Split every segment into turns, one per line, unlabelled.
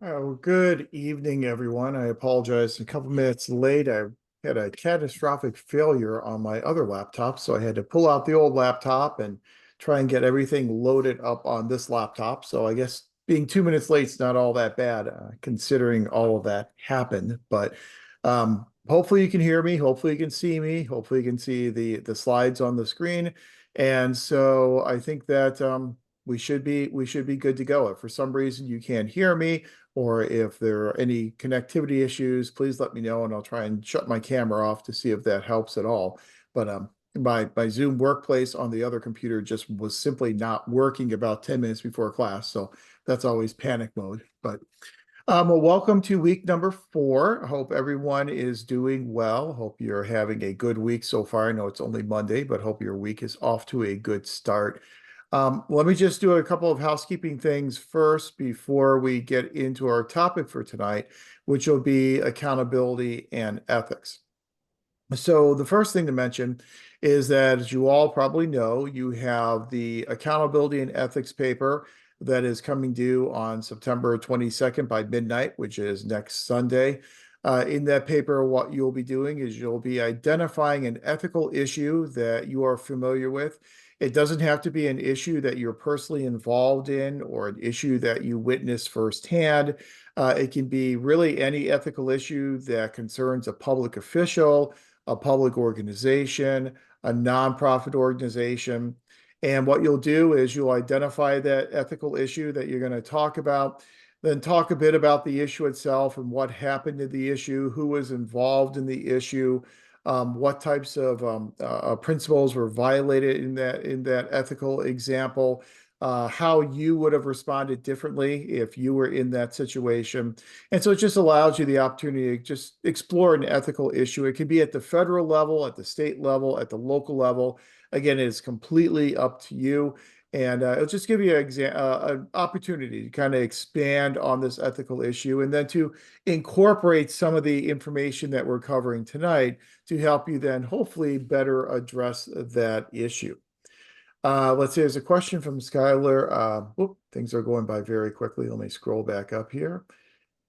Oh, good evening, everyone. I apologize. A couple minutes late. I had a catastrophic failure on my other laptop, so I had to pull out the old laptop and try and get everything loaded up on this laptop. So I guess being 2 minutes late is not all that bad, considering all of that happened. But hopefully you can hear me. Hopefully you can see me. Hopefully you can see the slides on the screen. And so I think that we should be good to go. If for some reason you can't hear me, or if there are any connectivity issues, please let me know and I'll try and shut my camera off to see if that helps at all. But my Zoom workplace on the other computer just was simply not working about 10 minutes before class. So that's always panic mode. But well, welcome to week number 4. I hope everyone is doing well. Hope you're having a good week so far. I know it's only Monday, but hope your week is off to a good start. Let me just do a couple of housekeeping things first before we get into our topic for tonight, which will be accountability and ethics. So the first thing to mention is that, as you all probably know, you have the accountability and ethics paper that is coming due on September 22nd by midnight, which is next Sunday. In that paper, what you'll be doing is you'll be identifying an ethical issue that you are familiar with. It doesn't have to be an issue that you're personally involved in or an issue that you witnessed firsthand. It can be really any ethical issue that concerns a public official, a public organization, a nonprofit organization. And what you'll do is you'll identify that ethical issue that you're going to talk about, then talk a bit about the issue itself and what happened to the issue, who was involved in the issue, what types of principles were violated in that ethical example, how you would have responded differently if you were in that situation. And so it just allows you the opportunity to just explore an ethical issue. It can be at the federal level, at the state level, at the local level. Again, it's completely up to you. And it'll just give you an opportunity to kind of expand on this ethical issue and then to incorporate some of the information that we're covering tonight to help you then hopefully better address that issue. Let's see, there's a question from Skylar. Things are going by very quickly. Let me scroll back up here.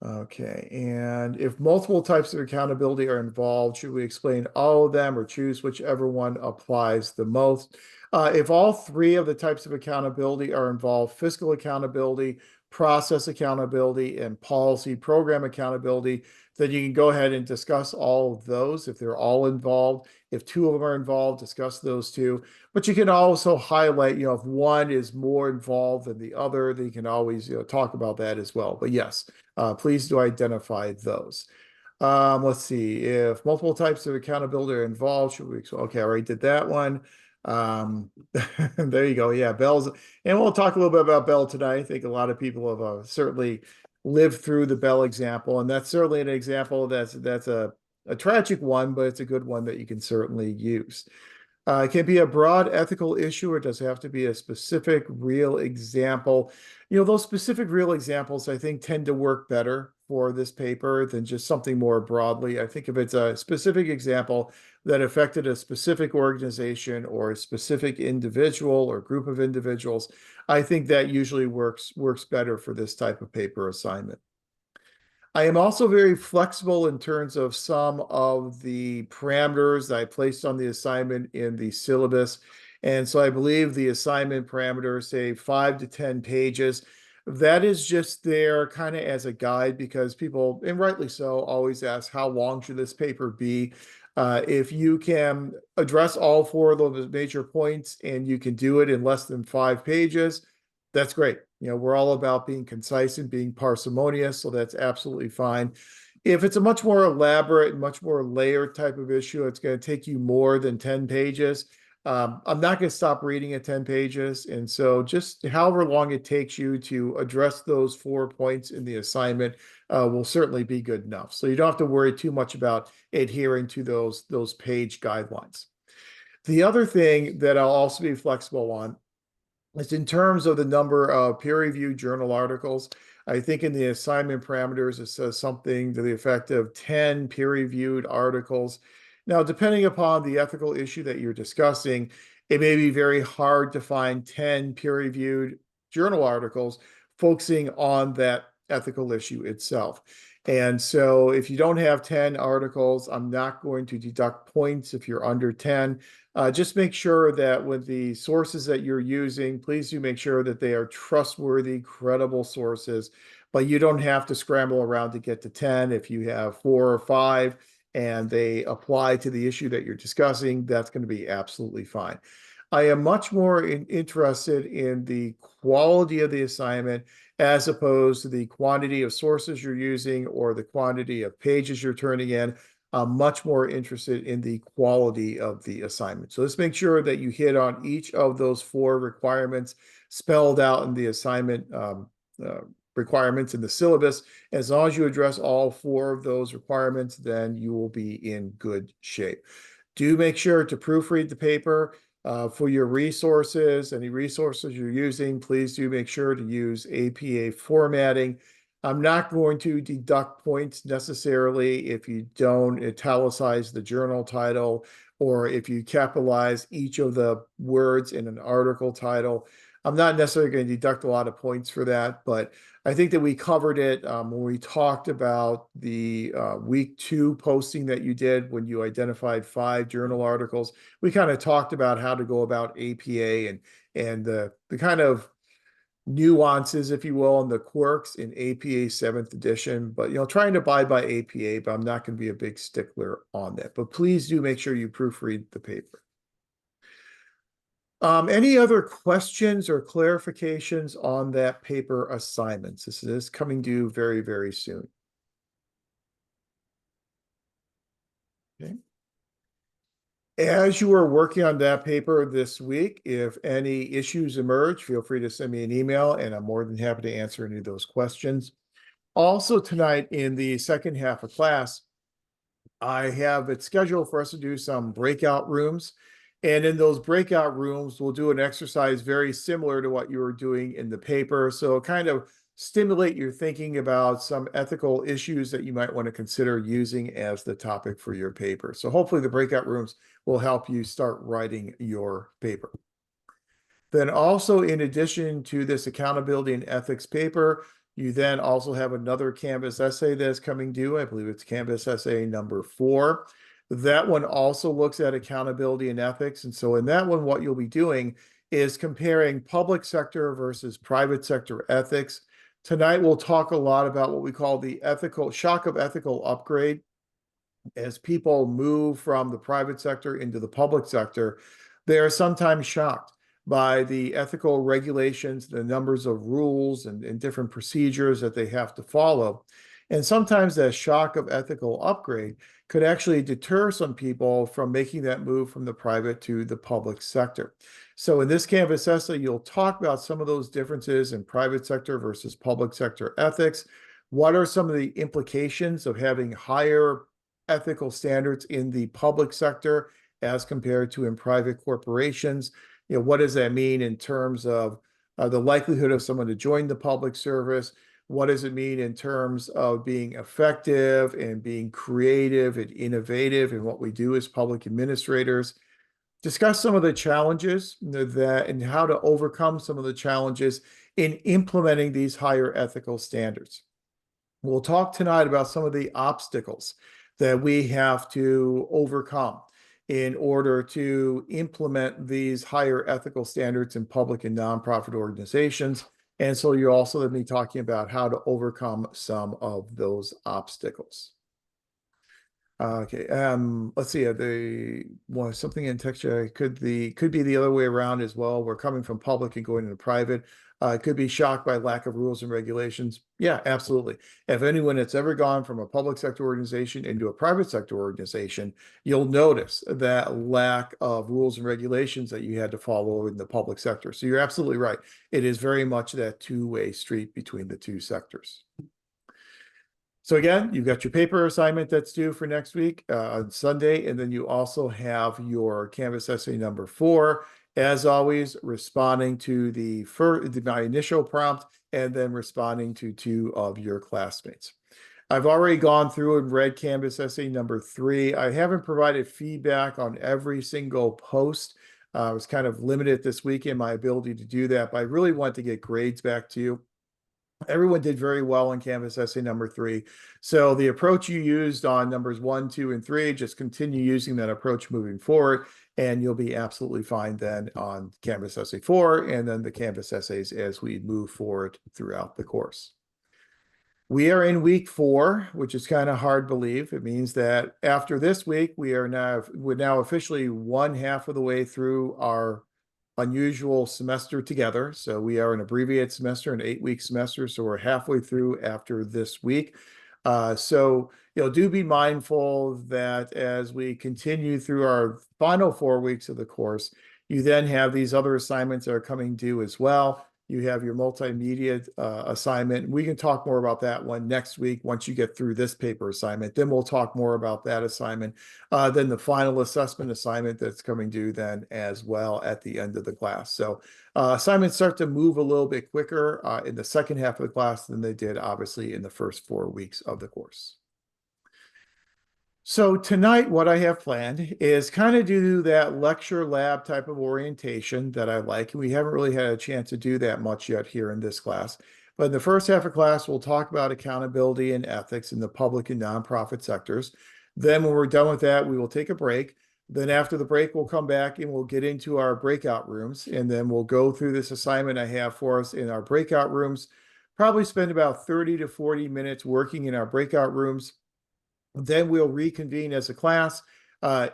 Okay, and if multiple types of accountability are involved, should we explain all of them or choose whichever one applies the most? If all three of the types of accountability are involved, fiscal accountability, process accountability, and policy program accountability, then you can go ahead and discuss all of those if they're all involved. If two of them are involved, discuss those two. But you can also highlight, if one is more involved than the other, then you can always, talk about that as well. But yes, please do identify those. Let's see, if multiple types of accountability are involved, should we, okay, I already did that one. There you go. Yeah, Bell's, and we'll talk a little bit about Bell tonight. I think a lot of people have certainly lived through the Bell example, and that's certainly an example that's a tragic one, but it's a good one that you can certainly use. It can be a broad ethical issue, or it does have to be a specific real example. Those specific real examples, I think, tend to work better for this paper than just something more broadly. I think if it's a specific example that affected a specific organization or a specific individual or group of individuals, I think that usually works better for this type of paper assignment. I am also very flexible in terms of some of the parameters that I placed on the assignment in the syllabus. And so I believe the assignment parameters say 5 to 10 pages. That is just there kind of as a guide because people, and rightly so, always ask how long should this paper be? If you can address all 4 of those major points and you can do it in less than 5 pages, that's great. We're all about being concise and being parsimonious, so that's absolutely fine. If it's a much more elaborate, much more layered type of issue, it's going to take you more than 10 pages. I'm not going to stop reading at 10 pages. And so just however long it takes you to address those 4 points in the assignment will certainly be good enough. So you don't have to worry too much about adhering to those page guidelines. The other thing that I'll also be flexible on, it's in terms of the number of peer-reviewed journal articles. I think in the assignment parameters, it says something to the effect of 10 peer-reviewed articles. Now, depending upon the ethical issue that you're discussing, it may be very hard to find 10 peer-reviewed journal articles focusing on that ethical issue itself. And so if you don't have 10 articles, I'm not going to deduct points if you're under 10. Just make sure that with the sources that you're using, please do make sure that they are trustworthy, credible sources, but you don't have to scramble around to get to 10. If you have 4 or 5 and they apply to the issue that you're discussing, that's going to be absolutely fine. I am much more interested in the quality of the assignment as opposed to the quantity of sources you're using or the quantity of pages you're turning in. I'm much more interested in the quality of the assignment. So let's make sure that you hit on each of those 4 requirements spelled out in the assignment requirements in the syllabus. As long as you address all 4 of those requirements, then you will be in good shape. Do make sure to proofread the paper. For your resources, any resources you're using, please do make sure to use APA formatting. I'm not going to deduct points necessarily if you don't italicize the journal title or if you capitalize each of the words in an article title. I'm not necessarily going to deduct a lot of points for that, but I think that we covered it when we talked about the week 2 posting that you did when you identified 5 journal articles. We kind of talked about how to go about APA and the kind of nuances, if you will, and the quirks in APA 7th edition. But trying to abide by APA, but I'm not going to be a big stickler on that. But please do make sure you proofread the paper. Any other questions or clarifications on that paper assignments? This is coming due very, very soon. Okay. As you are working on that paper this week, if any issues emerge, feel free to send me an email and I'm more than happy to answer any of those questions. Also tonight in the second half of class, I have it scheduled for us to do some breakout rooms. And in those breakout rooms, we'll do an exercise very similar to what you were doing in the paper. So kind of stimulate your thinking about some ethical issues that you might want to consider using as the topic for your paper. So hopefully the breakout rooms will help you start writing your paper. Then also, in addition to this accountability and ethics paper, you then also have another Canvas essay that's coming due. I believe it's Canvas essay number 4. That one also looks at accountability and ethics. And so in that one, what you'll be doing is comparing public sector versus private sector ethics. Tonight, we'll talk a lot about what we call the ethical shock of ethical upgrade. As people move from the private sector into the public sector, they are sometimes shocked by the ethical regulations, the numbers of rules and different procedures that they have to follow. And sometimes that shock of ethical upgrade could actually deter some people from making that move from the private to the public sector. So in this Canvas essay, you'll talk about some of those differences in private sector versus public sector ethics. What are some of the implications of having higher ethical standards in the public sector as compared to in private corporations? What does that mean in terms of the likelihood of someone to join the public service? What does it mean in terms of being effective and being creative and innovative in what we do as public administrators? Discuss some of the challenges that and how to overcome some of the challenges in implementing these higher ethical standards. We'll talk tonight about some of the obstacles that we have to overcome in order to implement these higher ethical standards in public and nonprofit organizations. And so you're also going to be talking about how to overcome some of those obstacles. Okay. Let's see. Something in texture could be the other way around as well. We're coming from public and going into private. Could be shocked by lack of rules and regulations. Yeah, absolutely. If anyone that's ever gone from a public sector organization into a private sector organization, you'll notice that lack of rules and regulations that you had to follow in the public sector. So you're absolutely right. It is very much that two-way street between the two sectors. So again, you've got your paper assignment that's due for next week on Sunday, and then you also have your Canvas essay number 4. As always, responding to my initial prompt and then responding to 2 of your classmates. I've already gone through and read Canvas essay number 3. I haven't provided feedback on every single post. I was kind of limited this week in my ability to do that, but I really want to get grades back to you. Everyone did very well on Canvas essay number 3. So the approach you used on numbers 1, 2, and 3, just continue using that approach moving forward, and you'll be absolutely fine then on Canvas essay 4, and then the Canvas essays as we move forward throughout the course. We are in week 4, which is kind of hard to believe. It means that after this week, we're now officially one half of the way through our unusual semester together. So we are an abbreviated semester, an 8-week semester. So we're halfway through after this week. So do be mindful that as we continue through our final 4 weeks of the course, you then have these other assignments that are coming due as well. You have your multimedia assignment. We can talk more about that one next week once you get through this paper assignment. Then we'll talk more about that assignment. Then the final assessment assignment that's coming due then as well at the end of the class. So assignments start to move a little bit quicker in the second half of the class than they did, obviously, in the first 4 weeks of the course. So tonight, what I have planned is kind of do that lecture lab type of orientation that I like. We haven't really had a chance to do that much yet here in this class. But in the first half of class, we'll talk about accountability and ethics in the public and nonprofit sectors. Then when we're done with that, we will take a break. Then after the break, we'll come back and we'll get into our breakout rooms. And then we'll go through this assignment I have for us in our breakout rooms. Probably spend about 30 to 40 minutes working in our breakout rooms. Then we'll reconvene as a class.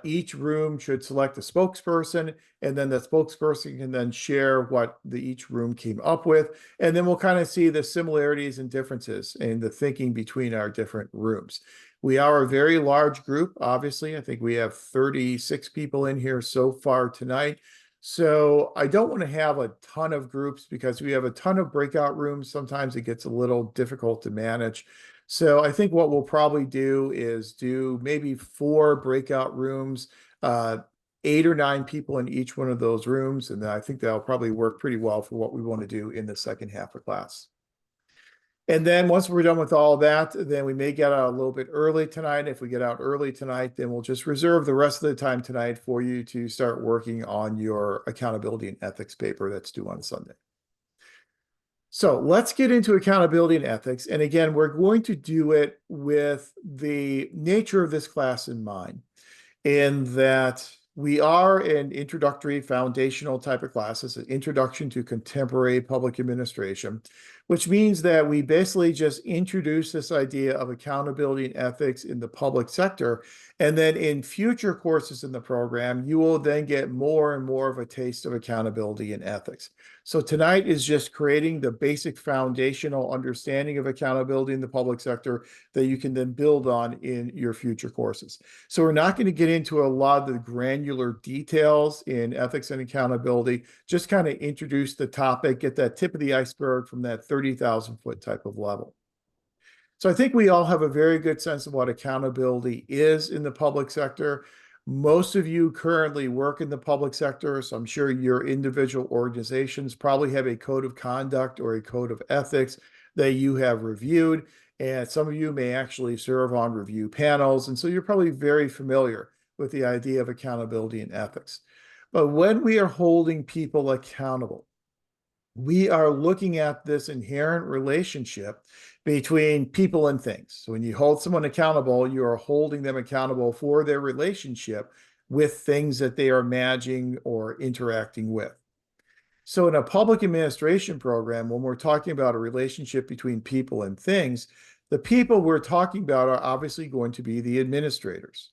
Each room should select a spokesperson, and then the spokesperson can then share what each room came up with. And then we'll kind of see the similarities and differences in the thinking between our different rooms. We are a very large group, obviously. I think we have 36 people in here so far tonight. So I don't want to have a ton of groups because we have a ton of breakout rooms. Sometimes it gets a little difficult to manage. So I think what we'll probably do is do maybe 4 breakout rooms, 8 or 9 people in each one of those rooms. And I think that'll probably work pretty well for what we want to do in the second half of class. And then once we're done with all that, then we may get out a little bit early tonight. If we get out early tonight, then we'll just reserve the rest of the time tonight for you to start working on your accountability and ethics paper that's due on Sunday. So let's get into accountability and ethics. And again, we're going to do it with the nature of this class in mind, in that we are an introductory foundational type of class. It's an introduction to contemporary public administration, which means that we basically just introduce this idea of accountability and ethics in the public sector. And then in future courses in the program, you will then get more and more of a taste of accountability and ethics. So tonight is just creating the basic foundational understanding of accountability in the public sector that you can then build on in your future courses. So we're not going to get into a lot of the granular details in ethics and accountability, just kind of introduce the topic, get that tip of the iceberg from that 30,000-foot type of level. So I think we all have a very good sense of what accountability is in the public sector. Most of you currently work in the public sector, so I'm sure your individual organizations probably have a code of conduct or a code of ethics that you have reviewed, and some of you may actually serve on review panels, and so you're probably very familiar with the idea of accountability and ethics. But when we are holding people accountable, we are looking at this inherent relationship between people and things. So when you hold someone accountable, you are holding them accountable for their relationship with things that they are managing or interacting with. So in a public administration program, when we're talking about a relationship between people and things, the people we're talking about are obviously going to be the administrators.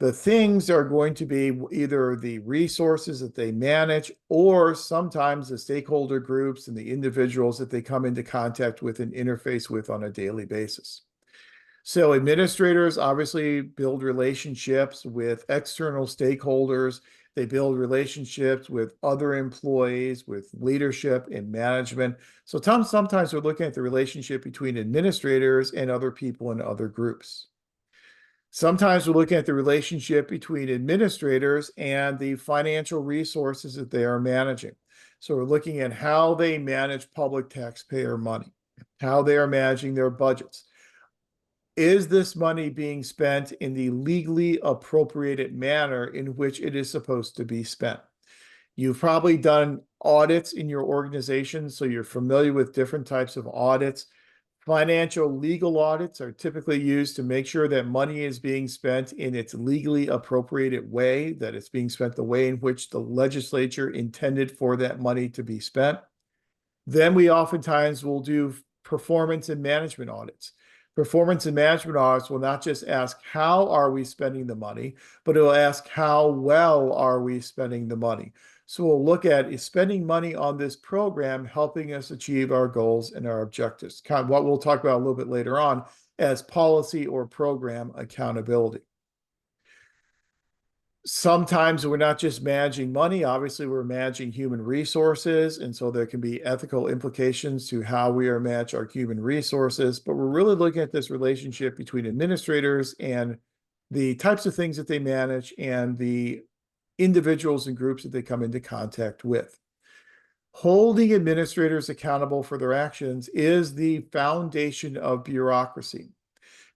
The things are going to be either the resources that they manage or sometimes the stakeholder groups and the individuals that they come into contact with and interface with on a daily basis. So administrators obviously build relationships with external stakeholders. They build relationships with other employees, with leadership and management. So sometimes we're looking at the relationship between administrators and other people in other groups. Sometimes we're looking at the relationship between administrators and the financial resources that they are managing. So we're looking at how they manage public taxpayer money, how they are managing their budgets. Is this money being spent in the legally appropriated manner in which it is supposed to be spent? You've probably done audits in your organization, so you're familiar with different types of audits. Financial legal audits are typically used to make sure that money is being spent in its legally appropriated way, that it's being spent the way in which the legislature intended for that money to be spent. Then we oftentimes will do performance and management audits. Performance and management audits will not just ask how are we spending the money, but it will ask how well are we spending the money. So we'll look at, is spending money on this program helping us achieve our goals and our objectives? Kind of what we'll talk about a little bit later on as policy or program accountability. Sometimes we're not just managing money, obviously we're managing human resources, and so there can be ethical implications to how we are manage our human resources, but we're really looking at this relationship between administrators and the types of things that they manage and the individuals and groups that they come into contact with. Holding administrators accountable for their actions is the foundation of bureaucracy.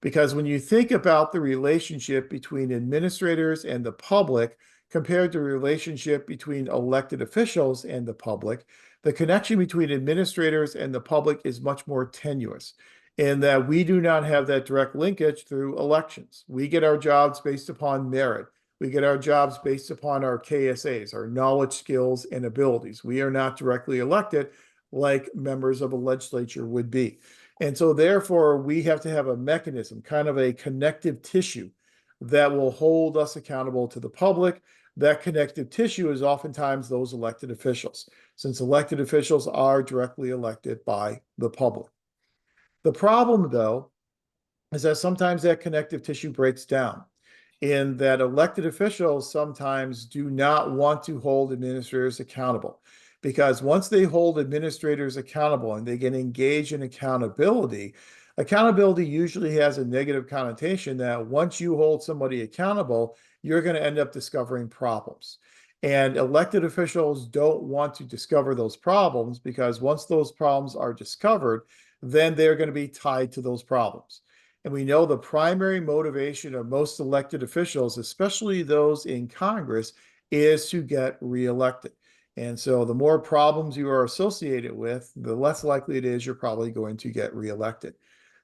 Because when you think about the relationship between administrators and the public compared to the relationship between elected officials and the public, the connection between administrators and the public is much more tenuous in that we do not have that direct linkage through elections. We get our jobs based upon merit. We get our jobs based upon our KSAs, our knowledge, skills, and abilities. We are not directly elected like members of a legislature would be. And so therefore, we have to have a mechanism, kind of a connective tissue that will hold us accountable to the public. That connective tissue is oftentimes those elected officials, since elected officials are directly elected by the public. The problem, though, is that sometimes that connective tissue breaks down in that elected officials sometimes do not want to hold administrators accountable. Because once they hold administrators accountable and they get engaged in accountability, accountability usually has a negative connotation that once you hold somebody accountable, you're going to end up discovering problems. And elected officials don't want to discover those problems because once those problems are discovered, then they're going to be tied to those problems. And we know the primary motivation of most elected officials, especially those in Congress, is to get reelected. And so the more problems you are associated with, the less likely it is you're probably going to get reelected.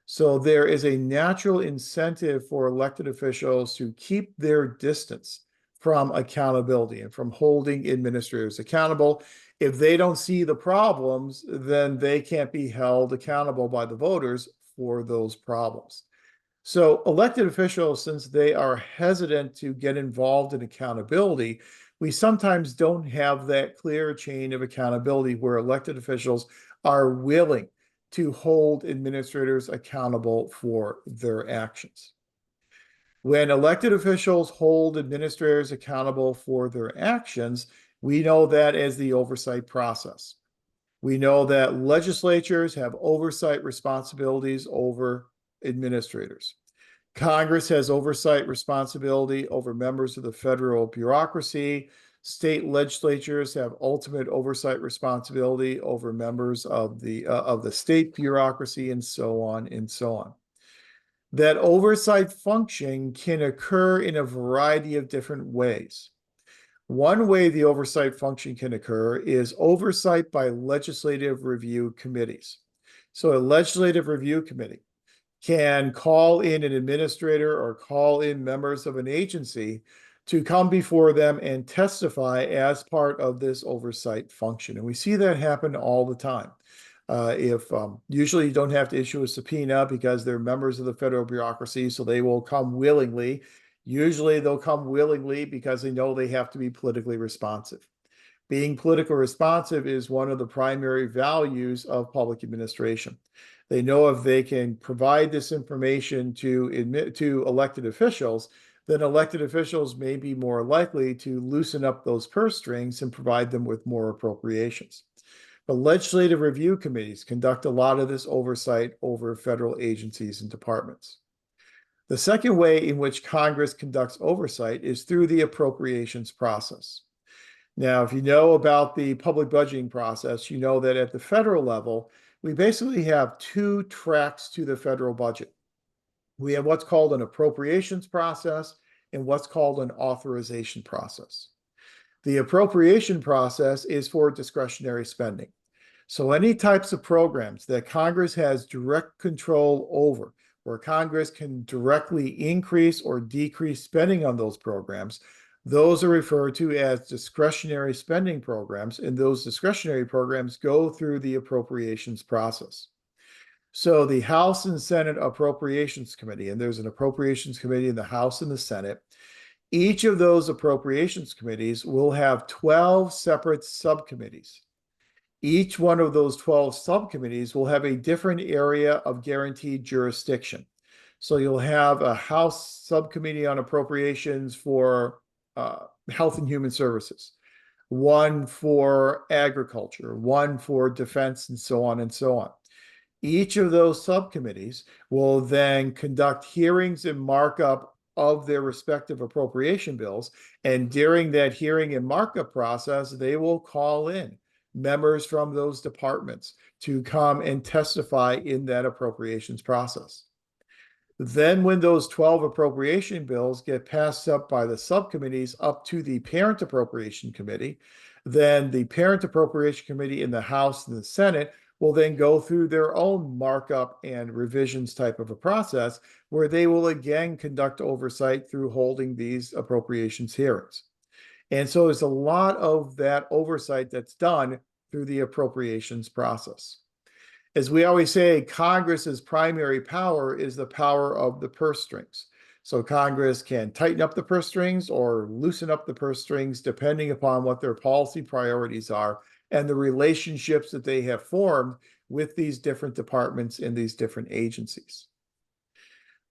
So there is a natural incentive for elected officials to keep their distance from accountability and from holding administrators accountable. If they don't see the problems, then they can't be held accountable by the voters for those problems. So elected officials, since they are hesitant to get involved in accountability, we sometimes don't have that clear chain of accountability where elected officials are willing to hold administrators accountable for their actions. When elected officials hold administrators accountable for their actions, we know that as the oversight process. We know that legislatures have oversight responsibilities over administrators. Congress has oversight responsibility over members of the federal bureaucracy. State legislatures have ultimate oversight responsibility over members of the state bureaucracy, and so on and so on. That oversight function can occur in a variety of different ways. One way the oversight function can occur is oversight by legislative review committees. So a legislative review committee can call in an administrator or call in members of an agency to come before them and testify as part of this oversight function. And we see that happen all the time. Usually you don't have to issue a subpoena because they're members of the federal bureaucracy, so they will come willingly. Usually they'll come willingly because they know they have to be politically responsive. Being politically responsive is one of the primary values of public administration. They know if they can provide this information to elected officials, then elected officials may be more likely to loosen up those purse strings and provide them with more appropriations. But legislative review committees conduct a lot of this oversight over federal agencies and departments. The second way in which Congress conducts oversight is through the appropriations process. Now, if you know about the public budgeting process, you know that at the federal level, we basically have two tracks to the federal budget. We have what's called an appropriations process and what's called an authorization process. The appropriation process is for discretionary spending. So any types of programs that Congress has direct control over, where Congress can directly increase or decrease spending on those programs, those are referred to as discretionary spending programs, and those discretionary programs go through the appropriations process. So the House and Senate Appropriations Committee, and there's an Appropriations Committee in the House and the Senate. Each of those appropriations committees will have 12 separate subcommittees. Each one of those 12 subcommittees will have a different area of guaranteed jurisdiction. So you'll have a House subcommittee on appropriations for health and human services, one for agriculture, one for defense, and so on and so on. Each of those subcommittees will then conduct hearings and markup of their respective appropriation bills. And during that hearing and markup process, they will call in members from those departments to come and testify in that appropriations process. Then when those 12 appropriation bills get passed up by the subcommittees up to the parent appropriation committee, then the parent appropriation committee in the House and the Senate will then go through their own markup and revisions type of a process where they will again conduct oversight through holding these appropriations hearings. And so there's a lot of that oversight that's done through the appropriations process. As we always say, Congress's primary power is the power of the purse strings. So Congress can tighten up the purse strings or loosen up the purse strings depending upon what their policy priorities are and the relationships that they have formed with these different departments and these different agencies.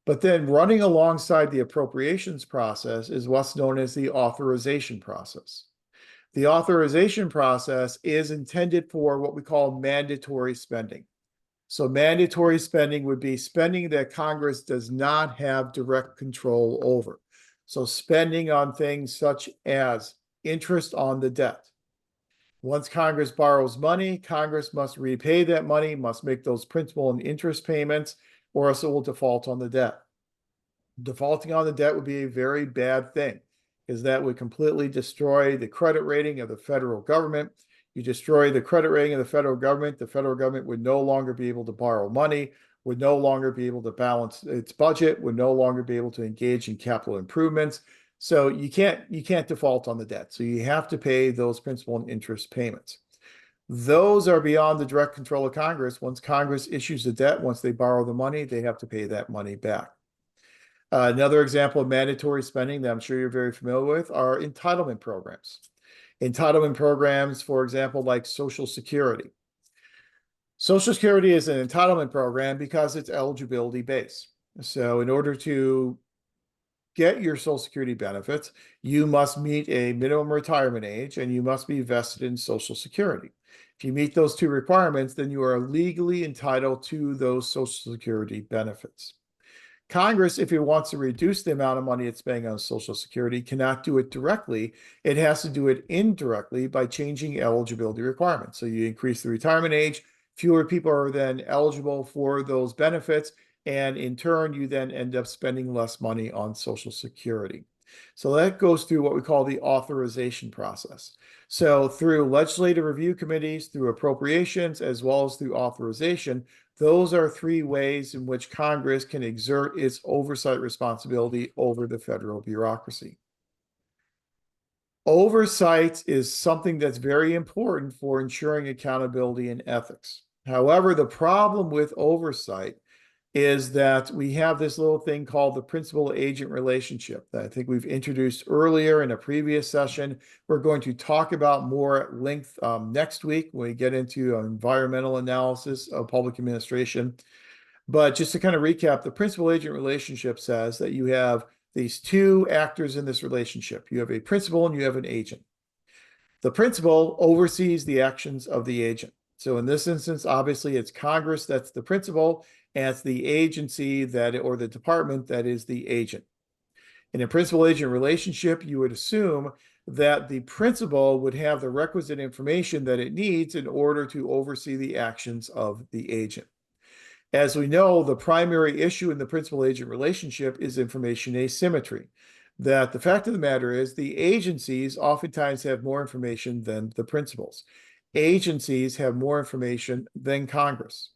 But then running alongside the appropriations process is what's known as the authorization process. The authorization process is intended for what we call mandatory spending. So mandatory spending would be spending that Congress does not have direct control over. So spending on things such as interest on the debt. Once Congress borrows money, Congress must repay that money, must make those principal and interest payments, or else it will default on the debt. Defaulting on the debt would be a very bad thing, because that would completely destroy the credit rating of the federal government. You destroy the credit rating of the federal government would no longer be able to borrow money, would no longer be able to balance its budget, would no longer be able to engage in capital improvements. So you can't default on the debt. So you have to pay those principal and interest payments. Those are beyond the direct control of Congress. Once Congress issues the debt, once they borrow the money, they have to pay that money back. Another example of mandatory spending that I'm sure you're very familiar with are entitlement programs. Entitlement programs, for example, like Social Security. Social Security is an entitlement program because it's eligibility based. So in order to get your Social Security benefits, you must meet a minimum retirement age and you must be vested in Social Security. If you meet those two requirements, then you are legally entitled to those Social Security benefits. Congress, if it wants to reduce the amount of money it's spending on Social Security, cannot do it directly. It has to do it indirectly by changing eligibility requirements. So you increase the retirement age, fewer people are then eligible for those benefits, and in turn, you then end up spending less money on Social Security. So that goes through what we call the authorization process. So through legislative review committees, through appropriations, as well as through authorization, those are three ways in which Congress can exert its oversight responsibility over the federal bureaucracy. Oversight is something that's very important for ensuring accountability and ethics. However, the problem with oversight is that we have this little thing called the principal-agent relationship that I think we've introduced earlier in a previous session. We're going to talk about more at length next week when we get into environmental analysis of public administration. But just to kind of recap, the principal-agent relationship says that you have these two actors in this relationship. You have a principal and you have an agent. The principal oversees the actions of the agent. So in this instance, obviously, it's Congress that's the principal, and it's the agency or the department that is the agent. In a principal-agent relationship, you would assume that the principal would have the requisite information that it needs in order to oversee the actions of the agent. As we know, the primary issue in the principal-agent relationship is information asymmetry. that the fact of the matter is the agencies oftentimes have more information than the principals. Agencies have more information than Congress.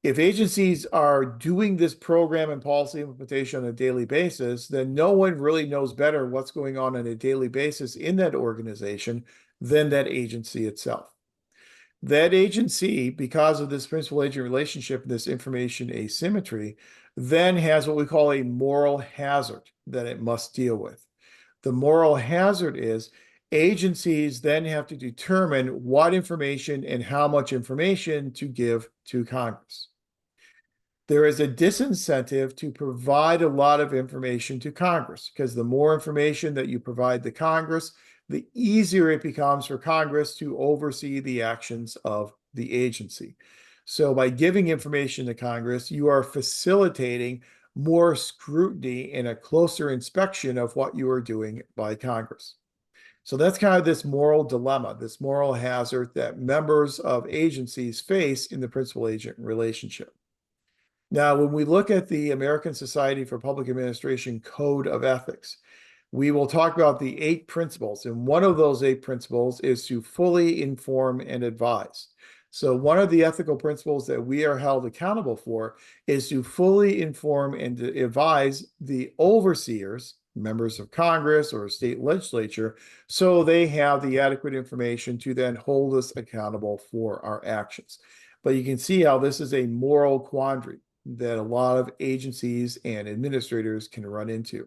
If agencies are doing this program and policy implementation on a daily basis, then no one really knows better what's going on a daily basis in that organization than that agency itself. That agency, because of this principal agent relationship, this information asymmetry, then has what we call a moral hazard that it must deal with. The moral hazard is agencies then have to determine what information and how much information to give to Congress. There is a disincentive to provide a lot of information to Congress because the more information that you provide to Congress, the easier it becomes for Congress to oversee the actions of the agency. So by giving information to Congress, you are facilitating more scrutiny and a closer inspection of what you are doing by Congress. So that's kind of this moral dilemma, this moral hazard that members of agencies face in the principal agent relationship. Now, when we look at the American Society for Public Administration Code of Ethics, we will talk about the 8 principles. And one of those 8 principles is to fully inform and advise. So one of the ethical principles that we are held accountable for is to fully inform and to advise the overseers, members of Congress or state legislature, so they have the adequate information to then hold us accountable for our actions. But you can see how this is a moral quandary that a lot of agencies and administrators can run into.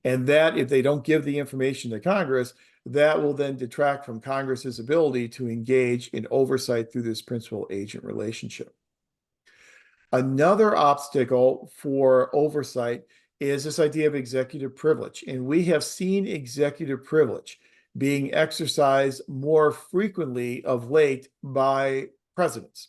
And that if they don't give the information to Congress, that will then detract from Congress's ability to engage in oversight through this principal agent relationship. Another obstacle for oversight is this idea of executive privilege. And we have seen executive privilege being exercised more frequently of late by presidents.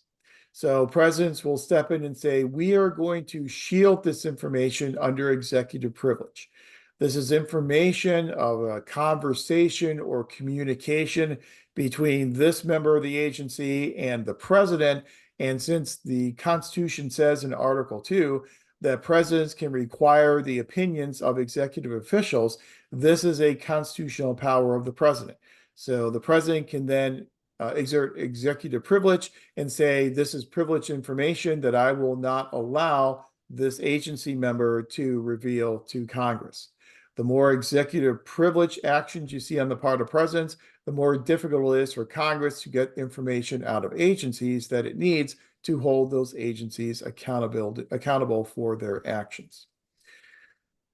So presidents will step in and say, we are going to shield this information under executive privilege. This is information of a conversation or communication between this member of the agency and the president. And since the Constitution says in Article 2 that presidents can require the opinions of executive officials, this is a constitutional power of the president. So the president can then exert executive privilege and say, this is privileged information that I will not allow this agency member to reveal to Congress. The more executive privilege actions you see on the part of presidents, the more difficult it is for Congress to get information out of agencies that it needs to hold those agencies accountable for their actions.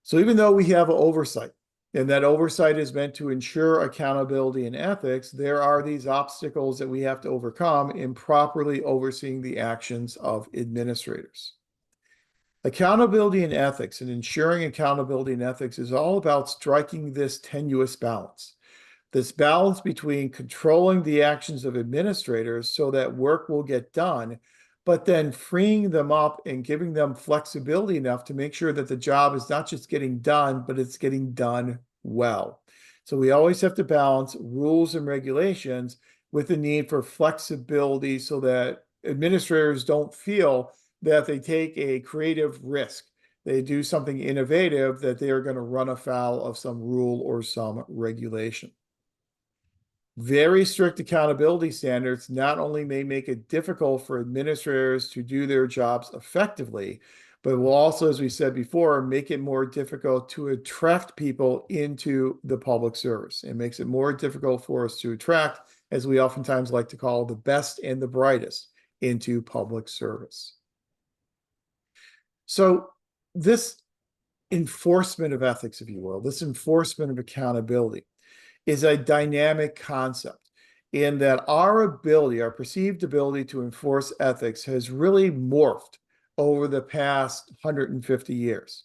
So even though we have oversight, and that oversight is meant to ensure accountability and ethics, there are these obstacles that we have to overcome in properly overseeing the actions of administrators. Accountability and ethics and ensuring accountability and ethics is all about striking this tenuous balance. This balance between controlling the actions of administrators so that work will get done, but then freeing them up and giving them flexibility enough to make sure that the job is not just getting done, but it's getting done well. So we always have to balance rules and regulations with the need for flexibility so that administrators don't feel that they take a creative risk. They do something innovative that they are going to run afoul of some rule or some regulation. Very strict accountability standards not only may make it difficult for administrators to do their jobs effectively, but will also, as we said before, make it more difficult to attract people into the public service. It makes it more difficult for us to attract, as we oftentimes like to call, the best and the brightest into public service. So this enforcement of ethics, if you will, this enforcement of accountability is a dynamic concept in that our ability, our perceived ability to enforce ethics has really morphed over the past 150 years.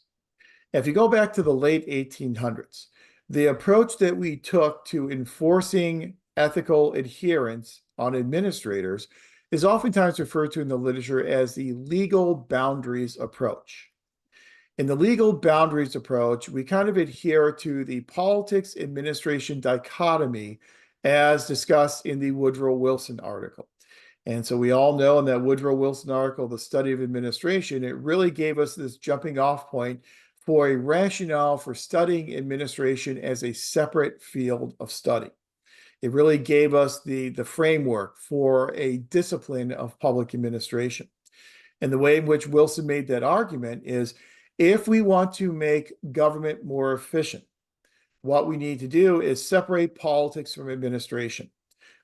If you go back to the late 1800s, the approach that we took to enforcing ethical adherence on administrators is oftentimes referred to in the literature as the legal boundaries approach. In the legal boundaries approach, we kind of adhere to the politics administration dichotomy as discussed in the Woodrow Wilson article. And so we all know in that Woodrow Wilson article, The Study of Administration, it really gave us this jumping off point for a rationale for studying administration as a separate field of study. It really gave us the framework for a discipline of public administration. And the way in which Wilson made that argument is, if we want to make government more efficient, what we need to do is separate politics from administration.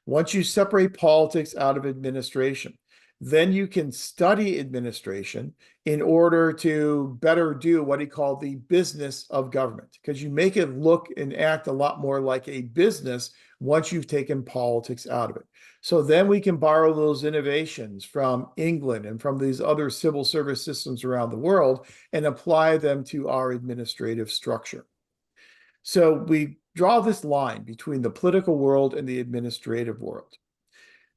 Once you separate politics out of administration, then you can study administration in order to better do what he called the business of government, because you make it look and act a lot more like a business once you've taken politics out of it. So then we can borrow those innovations from England and from these other civil service systems around the world and apply them to our administrative structure. So we draw this line between the political world and the administrative world.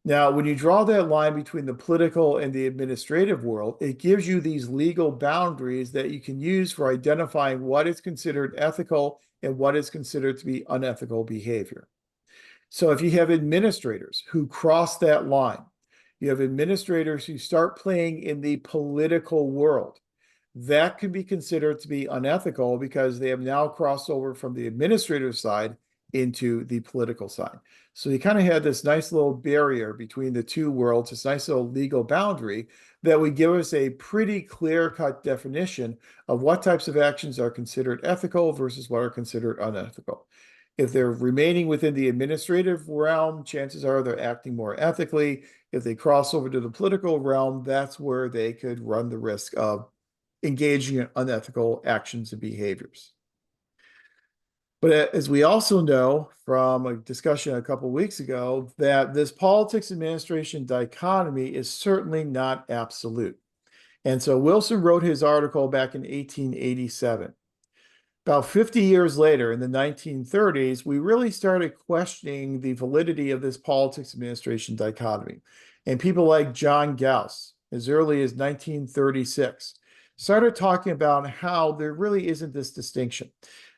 Now, when you draw that line between the political and the administrative world, it gives you these legal boundaries that you can use for identifying what is considered ethical and what is considered to be unethical behavior. So if you have administrators who cross that line, you have administrators who start playing in the political world, that can be considered to be unethical because they have now crossed over from the administrative side into the political side. So you kind of had this nice little barrier between the two worlds, this nice little legal boundary that would give us a pretty clear-cut definition of what types of actions are considered ethical versus what are considered unethical. If they're remaining within the administrative realm, chances are they're acting more ethically. If they cross over to the political realm, that's where they could run the risk of engaging in unethical actions and behaviors. But as we also know from a discussion a couple of weeks ago, that this politics administration dichotomy is certainly not absolute. And so Wilson wrote his article back in 1887. About 50 years later, in the 1930s, we really started questioning the validity of this politics administration dichotomy. And people like John Gauss, as early as 1936, started talking about how there really isn't this distinction,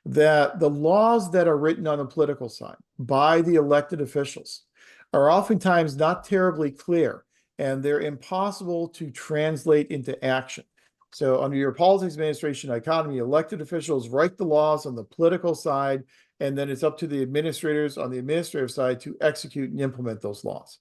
that the laws that are written on the political side by the elected officials are oftentimes not terribly clear, and they're impossible to translate into action. So under your politics administration dichotomy, elected officials write the laws on the political side, and then it's up to the administrators on the administrative side to execute and implement those laws.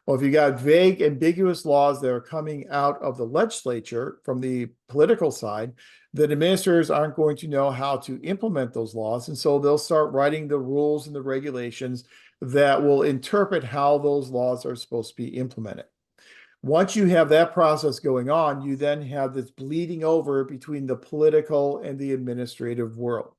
Well, if you got vague, ambiguous laws that are coming out of the legislature from the political side, then administrators aren't going to know how to implement those laws. And so they'll start writing the rules and the regulations that will interpret how those laws are supposed to be implemented. Once you have that process going on, you then have this bleeding over between the political and the administrative world.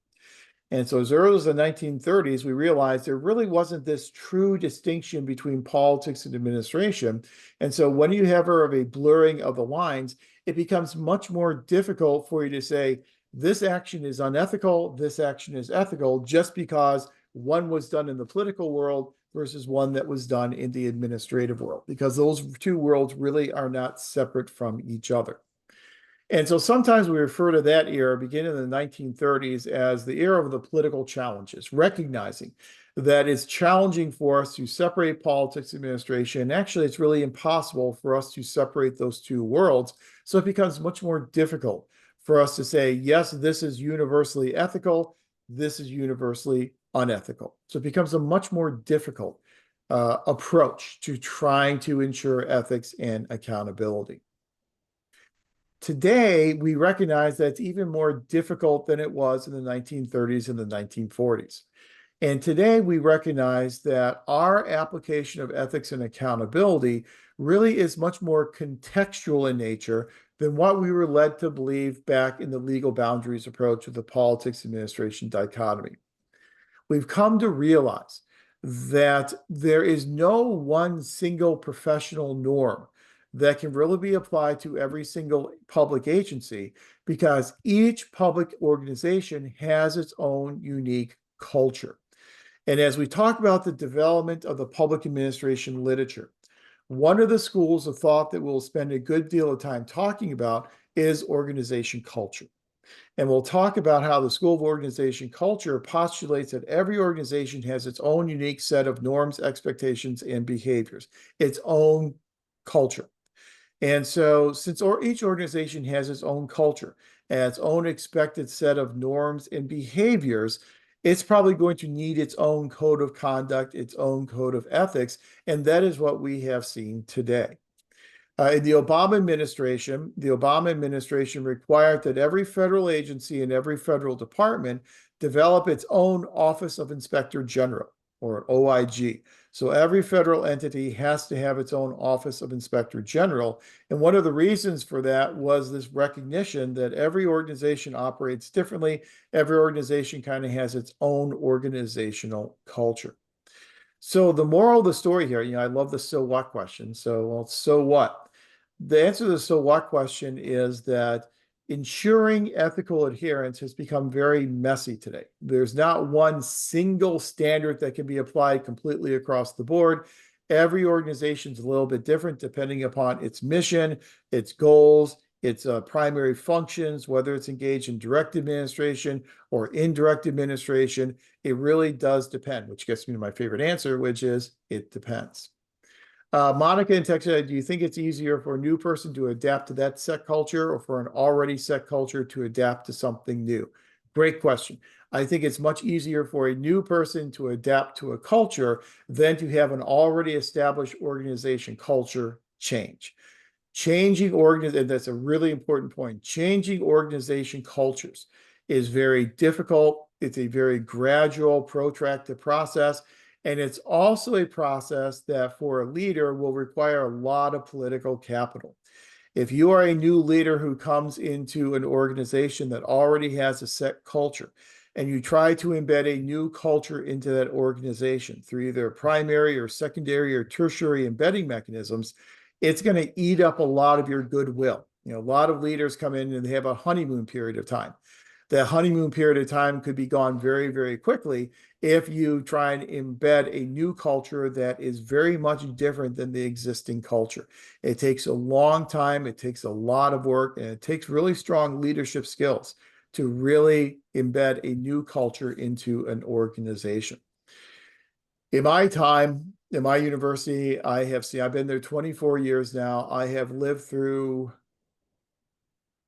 And so as early as the 1930s, we realized there really wasn't this true distinction between politics and administration. And so when you have a blurring of the lines, it becomes much more difficult for you to say, this action is unethical, this action is ethical, just because one was done in the political world versus one that was done in the administrative world, because those two worlds really are not separate from each other. And so sometimes we refer to that era, beginning in the 1930s, as the era of the political challenges, recognizing that it's challenging for us to separate politics and administration. Actually, it's really impossible for us to separate those two worlds. So it becomes much more difficult for us to say, yes, this is universally ethical, this is universally unethical. So it becomes a much more difficult approach to trying to ensure ethics and accountability. Today, we recognize that it's even more difficult than it was in the 1930s and the 1940s. And today, we recognize that our application of ethics and accountability really is much more contextual in nature than what we were led to believe back in the legal boundaries approach of the politics administration dichotomy. We've come to realize that there is no one single professional norm that can really be applied to every single public agency, because each public organization has its own unique culture. And as we talk about the development of the public administration literature, one of the schools of thought that we'll spend a good deal of time talking about is organization culture. And we'll talk about how the School of Organization Culture postulates that every organization has its own unique set of norms, expectations, and behaviors, its own culture. And so, since each organization has its own culture and its own expected set of norms and behaviors, it's probably going to need its own code of conduct, its own code of ethics, and that is what we have seen today. In the Obama administration required that every federal agency and every federal department develop its own Office of Inspector General, or OIG. So every federal entity has to have its own Office of Inspector General. And one of the reasons for that was this recognition that every organization operates differently. Every organization kind of has its own organizational culture. So the moral of the story here, I love the so what question. So what? The answer to the so what question is that ensuring ethical adherence has become very messy today. There's not one single standard that can be applied completely across the board. Every organization is a little bit different depending upon its mission, its goals, its primary functions, whether it's engaged in direct administration or indirect administration. It really does depend, which gets me to my favorite answer, which is it depends. Monica in Texas, do you think it's easier for a new person to adapt to that set culture or for an already set culture to adapt to something new? Great question. I think it's much easier for a new person to adapt to a culture than to have an already established organization culture change. And that's a really important point. Changing organization cultures is very difficult. It's a very gradual, protracted process. And it's also a process that for a leader will require a lot of political capital. If you are a new leader who comes into an organization that already has a set culture, and you try to embed a new culture into that organization through either primary or secondary or tertiary embedding mechanisms, it's going to eat up a lot of your goodwill. A lot of leaders come in and they have a honeymoon period of time. That honeymoon period of time could be gone very, very quickly if you try and embed a new culture that is very much different than the existing culture. It takes a long time, it takes a lot of work, and it takes really strong leadership skills to really embed a new culture into an organization. In my time, in my university, I've been there 24 years now. I have lived through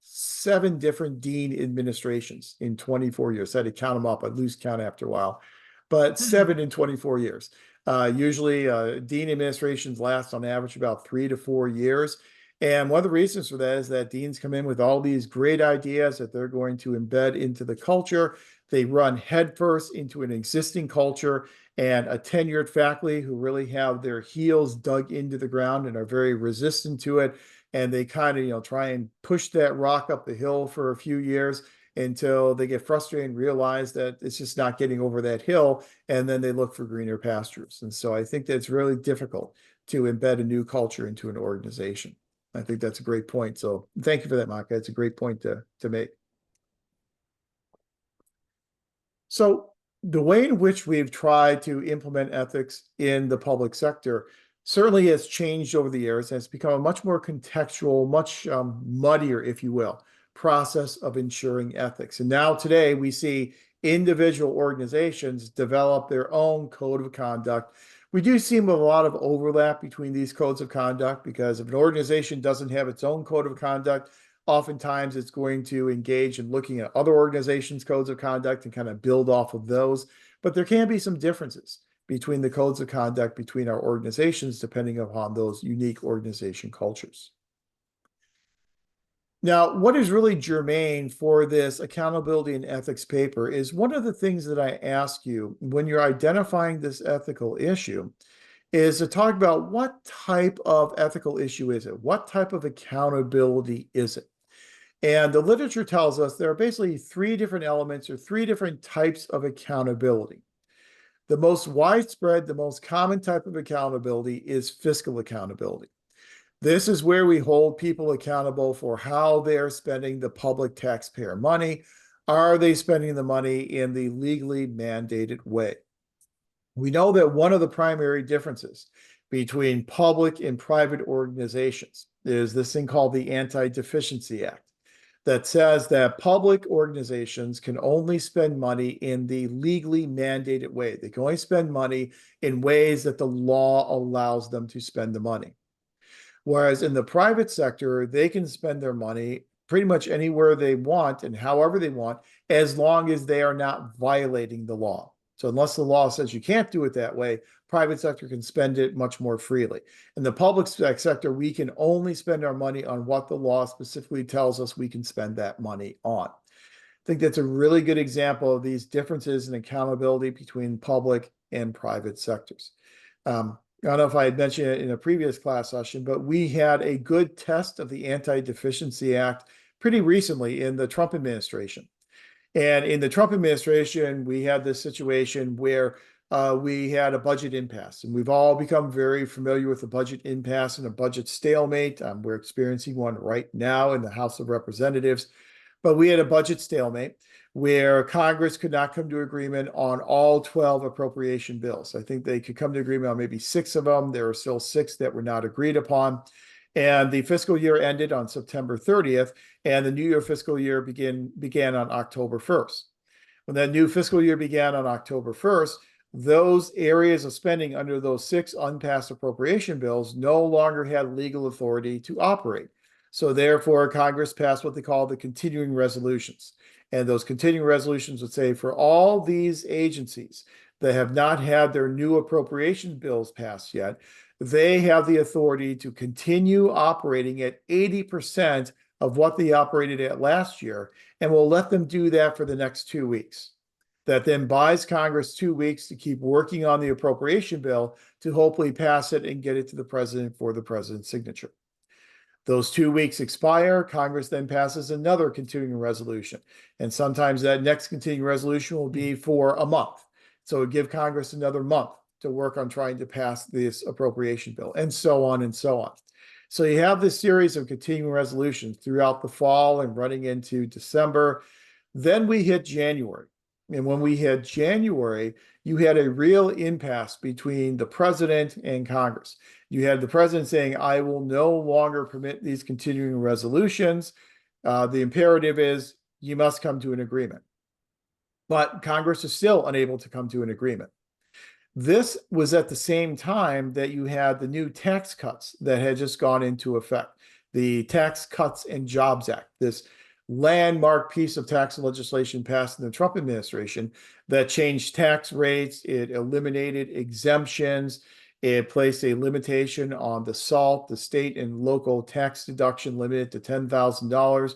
7 different dean administrations in 24 years. I had to count them up. I'd lose count after a while, but 7 in 24 years. Usually, dean administrations last on average about 3 to 4 years. And one of the reasons for that is that deans come in with all these great ideas that they're going to embed into the culture. They run headfirst into an existing culture, and a tenured faculty who really have their heels dug into the ground and are very resistant to it. And they kind of, try and push that rock up the hill for a few years until they get frustrated and realize that it's just not getting over that hill. And then they look for greener pastures. And so I think that's really difficult to embed a new culture into an organization. I think that's a great point. So thank you for that, Maka. It's a great point to make. So the way in which we've tried to implement ethics in the public sector certainly has changed over the years. It's become a much more contextual, much muddier, if you will, process of ensuring ethics. And now today we see individual organizations develop their own code of conduct. We do see a lot of overlap between these codes of conduct because if an organization doesn't have its own code of conduct, oftentimes it's going to engage in looking at other organizations' codes of conduct and kind of build off of those. But there can be some differences between the codes of conduct between our organizations, depending upon those unique organization cultures. Now, what is really germane for this accountability and ethics paper is one of the things that I ask you when you're identifying this ethical issue is to talk about what type of ethical issue is it? What type of accountability is it? And the literature tells us there are basically 3 different elements or 3 different types of accountability. The most widespread, the most common type of accountability is fiscal accountability. This is where we hold people accountable for how they're spending the public taxpayer money. Are they spending the money in the legally mandated way? We know that one of the primary differences between public and private organizations is this thing called the Anti-Deficiency Act that says that public organizations can only spend money in the legally mandated way. They can only spend money in ways that the law allows them to spend the money. Whereas in the private sector, they can spend their money pretty much anywhere they want and however they want, as long as they are not violating the law. So unless the law says you can't do it that way, private sector can spend it much more freely. In the public sector, we can only spend our money on what the law specifically tells us we can spend that money on. I think that's a really good example of these differences in accountability between public and private sectors. I don't know if I had mentioned it in a previous class session, but we had a good test of the Anti-Deficiency Act pretty recently in the Trump administration. And in the Trump administration, we had this situation where we had a budget impasse, and we've all become very familiar with the budget impasse and a budget stalemate. We're experiencing one right now in the House of Representatives. But we had a budget stalemate where Congress could not come to agreement on all 12 appropriation bills. I think they could come to agreement on maybe 6 of them. There are still 6 that were not agreed upon. And the fiscal year ended on September 30th, and the new year fiscal year began on October 1st. When that new fiscal year began on October 1st, those areas of spending under those 6 unpassed appropriation bills no longer had legal authority to operate. So therefore, Congress passed what they call the continuing resolutions. And those continuing resolutions would say for all these agencies that have not had their new appropriation bills passed yet, they have the authority to continue operating at 80% of what they operated at last year, and we'll let them do that for the next 2 weeks. That then buys Congress 2 weeks to keep working on the appropriation bill to hopefully pass it and get it to the president for the president's signature. Those 2 weeks expire. Congress then passes another continuing resolution. And sometimes that next continuing resolution will be for a month. So it would give Congress another month to work on trying to pass this appropriation bill, and so on and so on. So you have this series of continuing resolutions throughout the fall and running into December. Then we hit January. And when we hit January, you had a real impasse between the president and Congress. You had the president saying, I will no longer permit these continuing resolutions. The imperative is you must come to an agreement. But Congress is still unable to come to an agreement. This was at the same time that you had the new tax cuts that had just gone into effect. The Tax Cuts and Jobs Act, this landmark piece of tax legislation passed in the Trump administration that changed tax rates. It eliminated exemptions. It placed a limitation on the SALT, the state and local tax deduction limited to $10,000,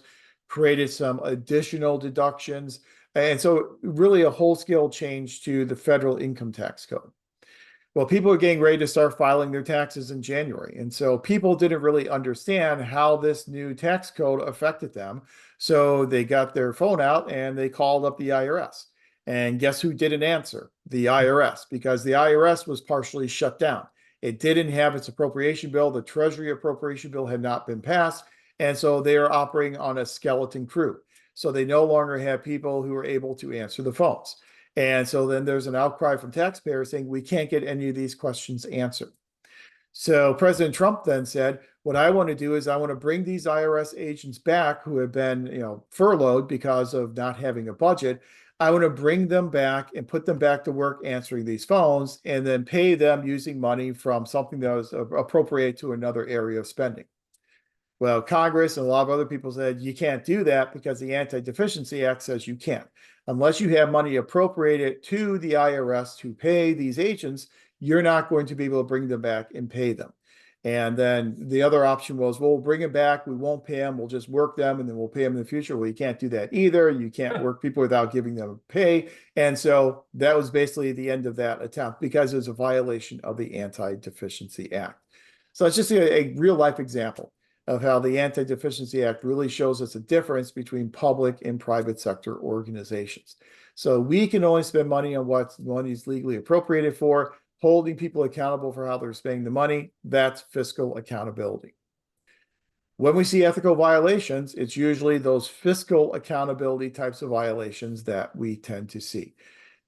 created some additional deductions. And so really a whole-scale change to the federal income tax code. Well, people are getting ready to start filing their taxes in January. And so people didn't really understand how this new tax code affected them. So they got their phone out and they called up the IRS. And guess who didn't answer? The IRS, because the IRS was partially shut down. It didn't have its appropriation bill. The Treasury appropriation bill had not been passed. And so they are operating on a skeleton crew. So they no longer have people who are able to answer the phones. And so then there's an outcry from taxpayers saying we can't get any of these questions answered. So President Trump then said, what I want to do is I want to bring these IRS agents back who have been, furloughed because of not having a budget. I want to bring them back and put them back to work answering these phones and then pay them using money from something that was appropriate to another area of spending. Well, Congress and a lot of other people said you can't do that because the Anti-Deficiency Act says you can't. Unless you have money appropriated to the IRS to pay these agents, you're not going to be able to bring them back and pay them. And then the other option was, well, we'll bring them back. We won't pay them. We'll just work them and then we'll pay them in the future. Well, you can't do that either. You can't work people without giving them pay. And so that was basically the end of that attempt because it was a violation of the Anti-Deficiency Act. So it's just a real life example of how the Anti-Deficiency Act really shows us a difference between public and private sector organizations. So we can only spend money on what money is legally appropriated for. Holding people accountable for how they're spending the money, that's fiscal accountability. When we see ethical violations, it's usually those fiscal accountability types of violations that we tend to see.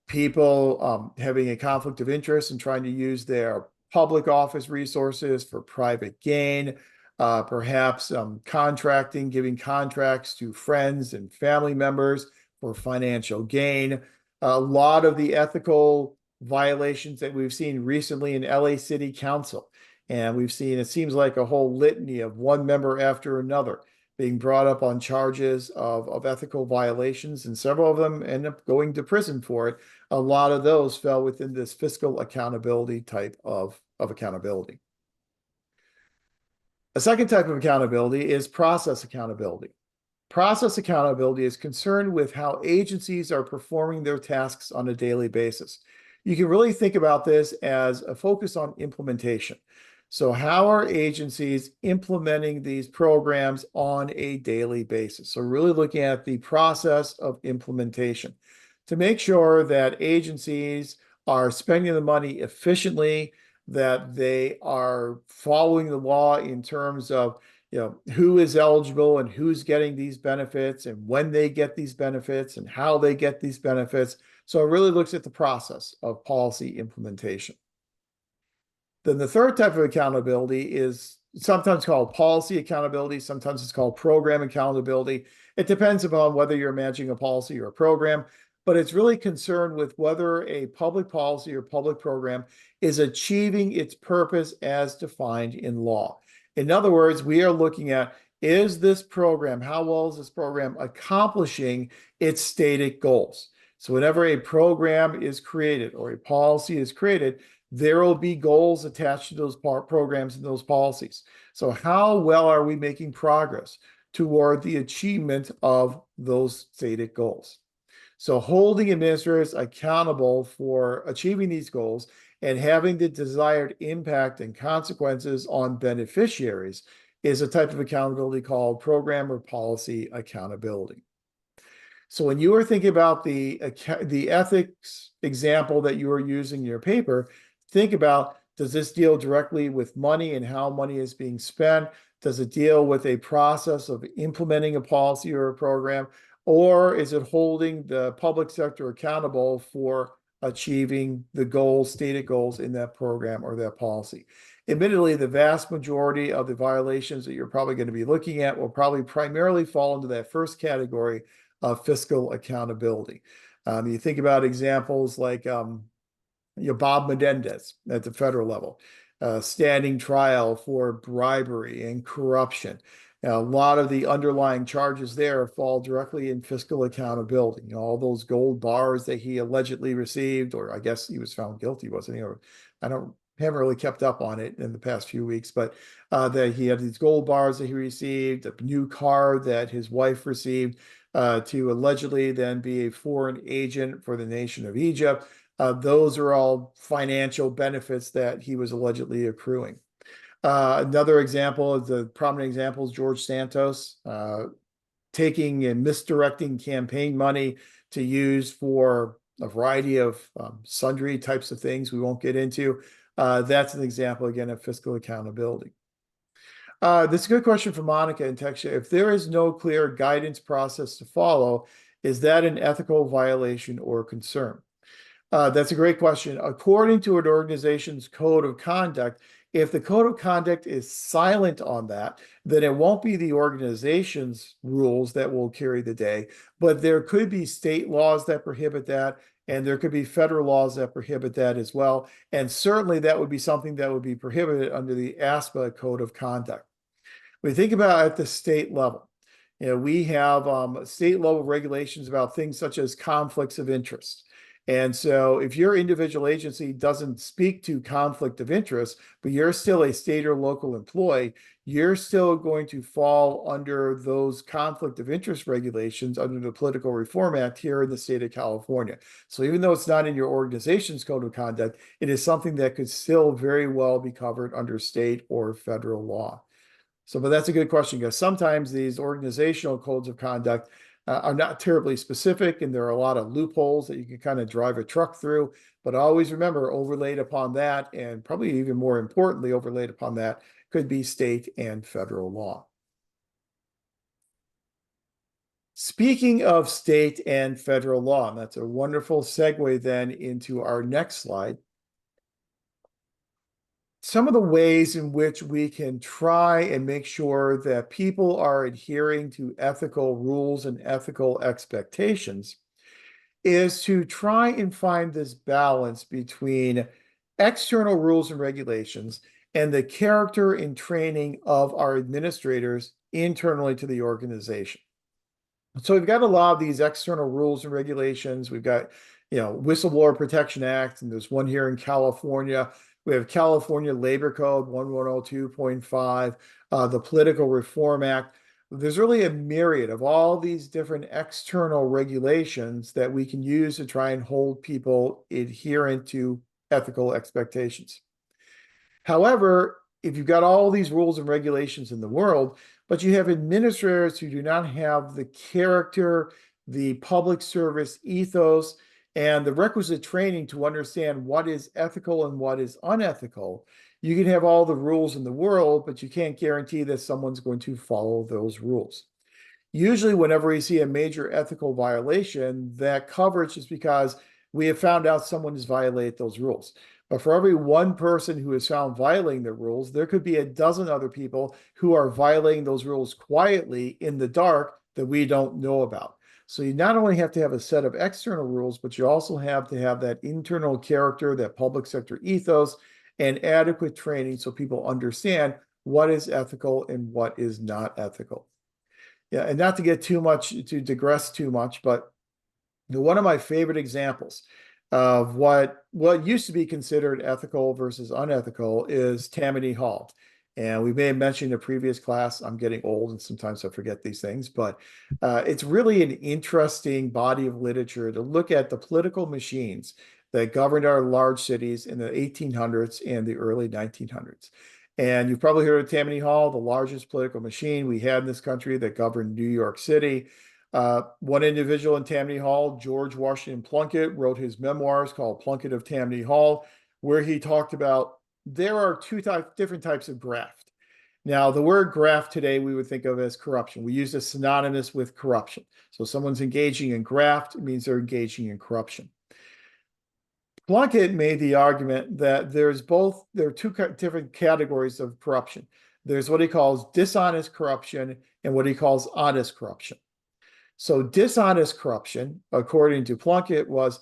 People having a conflict of interest and trying to use their public office resources for private gain, perhaps contracting, giving contracts to friends and family members for financial gain. A lot of the ethical violations that we've seen recently in LA City Council And we've seen, it seems like a whole litany of one member after another being brought up on charges of ethical violations, and several of them end up going to prison for it. A lot of those fell within this fiscal accountability type of accountability. A second type of accountability is process accountability. Process accountability is concerned with how agencies are performing their tasks on a daily basis. You can really think about this as a focus on implementation. So, how are agencies implementing these programs on a daily basis? So, really looking at the process of implementation to make sure that agencies are spending the money efficiently, that they are following the law in terms of who is eligible and who's getting these benefits and when they get these benefits and how they get these benefits. So it really looks at the process of policy implementation. Then the third type of accountability is sometimes called policy accountability, sometimes it's called program accountability. It depends upon whether you're managing a policy or a program, but it's really concerned with whether a public policy or public program is achieving its purpose as defined in law. In other words, we are looking at, is this program, how well is this program accomplishing its stated goals? So whenever a program is created or a policy is created, there will be goals attached to those programs and those policies. So how well are we making progress toward the achievement of those stated goals? So holding administrators accountable for achieving these goals and having the desired impact and consequences on beneficiaries is a type of accountability called program or policy accountability. So when you were thinking about the ethics example that you were using in your paper, think about, does this deal directly with money and how money is being spent? Does it deal with a process of implementing a policy or a program? Or is it holding the public sector accountable for achieving the goals, stated goals in that program or that policy? Admittedly, the vast majority of the violations that you're probably going to be looking at will probably primarily fall into that first category of fiscal accountability. You think about examples like Bob Menendez at the federal level, standing trial for bribery and corruption. Now, a lot of the underlying charges there fall directly in fiscal accountability. All those gold bars that he allegedly received, or I guess he was found guilty, wasn't he? Or I haven't really kept up on it in the past few weeks, but that he had these gold bars that he received, a new car that his wife received, to allegedly then be a foreign agent for the nation of Egypt. Those are all financial benefits that he was allegedly accruing. Another example is the prominent example is George Santos taking and misdirecting campaign money to use for a variety of sundry types of things we won't get into. That's an example, again, of fiscal accountability. This is a good question from Monica in Texas. If there is no clear guidance process to follow, is that an ethical violation or concern? That's a great question. According to an organization's code of conduct, if the code of conduct is silent on that, then it won't be the organization's rules that will carry the day, but there could be state laws that prohibit that, and there could be federal laws that prohibit that as well. And certainly that would be something that would be prohibited under the ASPA code of conduct. When you think about at the state level, we have state level regulations about things such as conflicts of interest. And so if your individual agency doesn't speak to conflict of interest, but you're still a state or local employee, you're still going to fall under those conflict of interest regulations under the Political Reform Act here in the state of California. So even though it's not in your organization's code of conduct, it is something that could still very well be covered under state or federal law. So, but that's a good question, because sometimes these organizational codes of conduct are not terribly specific, and there are a lot of loopholes that you can kind of drive a truck through. But always remember, overlaid upon that, and probably even more importantly, overlaid upon that, could be state and federal law. Speaking of state and federal law, and that's a wonderful segue then into our next slide. Some of the ways in which we can try and make sure that people are adhering to ethical rules and ethical expectations is to try and find this balance between external rules and regulations, and the character and training of our administrators internally to the organization. So we've got a lot of these external rules and regulations. We've got, Whistleblower Protection Act, and there's one here in California. We have California Labor Code 1102.5, the Political Reform Act. There's really a myriad of all these different external regulations that we can use to try and hold people adherent to ethical expectations. However, if you've got all these rules and regulations in the world, but you have administrators who do not have the character, the public service ethos, and the requisite training to understand what is ethical and what is unethical, you can have all the rules in the world, but you can't guarantee that someone's going to follow those rules. Usually, whenever we see a major ethical violation, that coverage is because we have found out someone has violated those rules. But for every one person who is found violating the rules, there could be a dozen other people who are violating those rules quietly in the dark that we don't know about. So you not only have to have a set of external rules, but you also have to have that internal character, that public sector ethos, and adequate training so people understand what is ethical and what is not ethical. Yeah, and not to get too much, to digress too much, but one of my favorite examples of what used to be considered ethical versus unethical is Tammany Hall. And we may have mentioned in a previous class, I'm getting old and sometimes I forget these things, but it's really an interesting body of literature to look at the political machines that governed our large cities in the 1800s and the early 1900s. And you've probably heard of Tammany Hall, the largest political machine we had in this country that governed New York City. One individual in Tammany Hall, George Washington Plunkett, wrote his memoirs called Plunkett of Tammany Hall, where he talked about there are different types of graft. Now, the word graft today we would think of as corruption. We use it synonymous with corruption. So someone's engaging in graft, it means they're engaging in corruption. Plunkett made the argument that there are two different categories of corruption. There's what he calls dishonest corruption and what he calls honest corruption. So dishonest corruption, according to Plunkett, was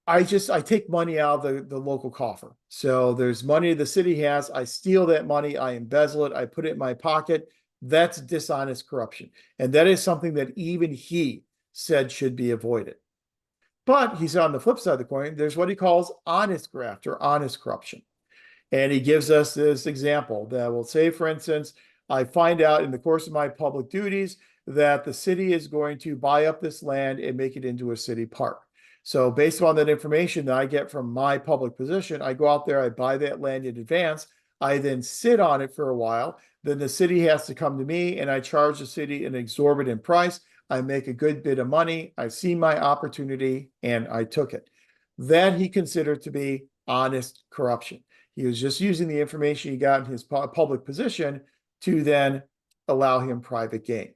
I take money out of the local coffer. So there's money the city has, I steal that money, I embezzle it, I put it in my pocket. That's dishonest corruption. And that is something that even he said should be avoided. But he's on the flip side of the coin, there's what he calls honest graft or honest corruption. And he gives us this example that will say, for instance, I find out in the course of my public duties that the city is going to buy up this land and make it into a city park. So based on that information that I get from my public position, I go out there, I buy that land in advance, I then sit on it for a while, then the city has to come to me and I charge the city an exorbitant price. I make a good bit of money, I see my opportunity, and I took it. That he considered to be honest corruption. He was just using the information he got in his public position to then allow him private gain.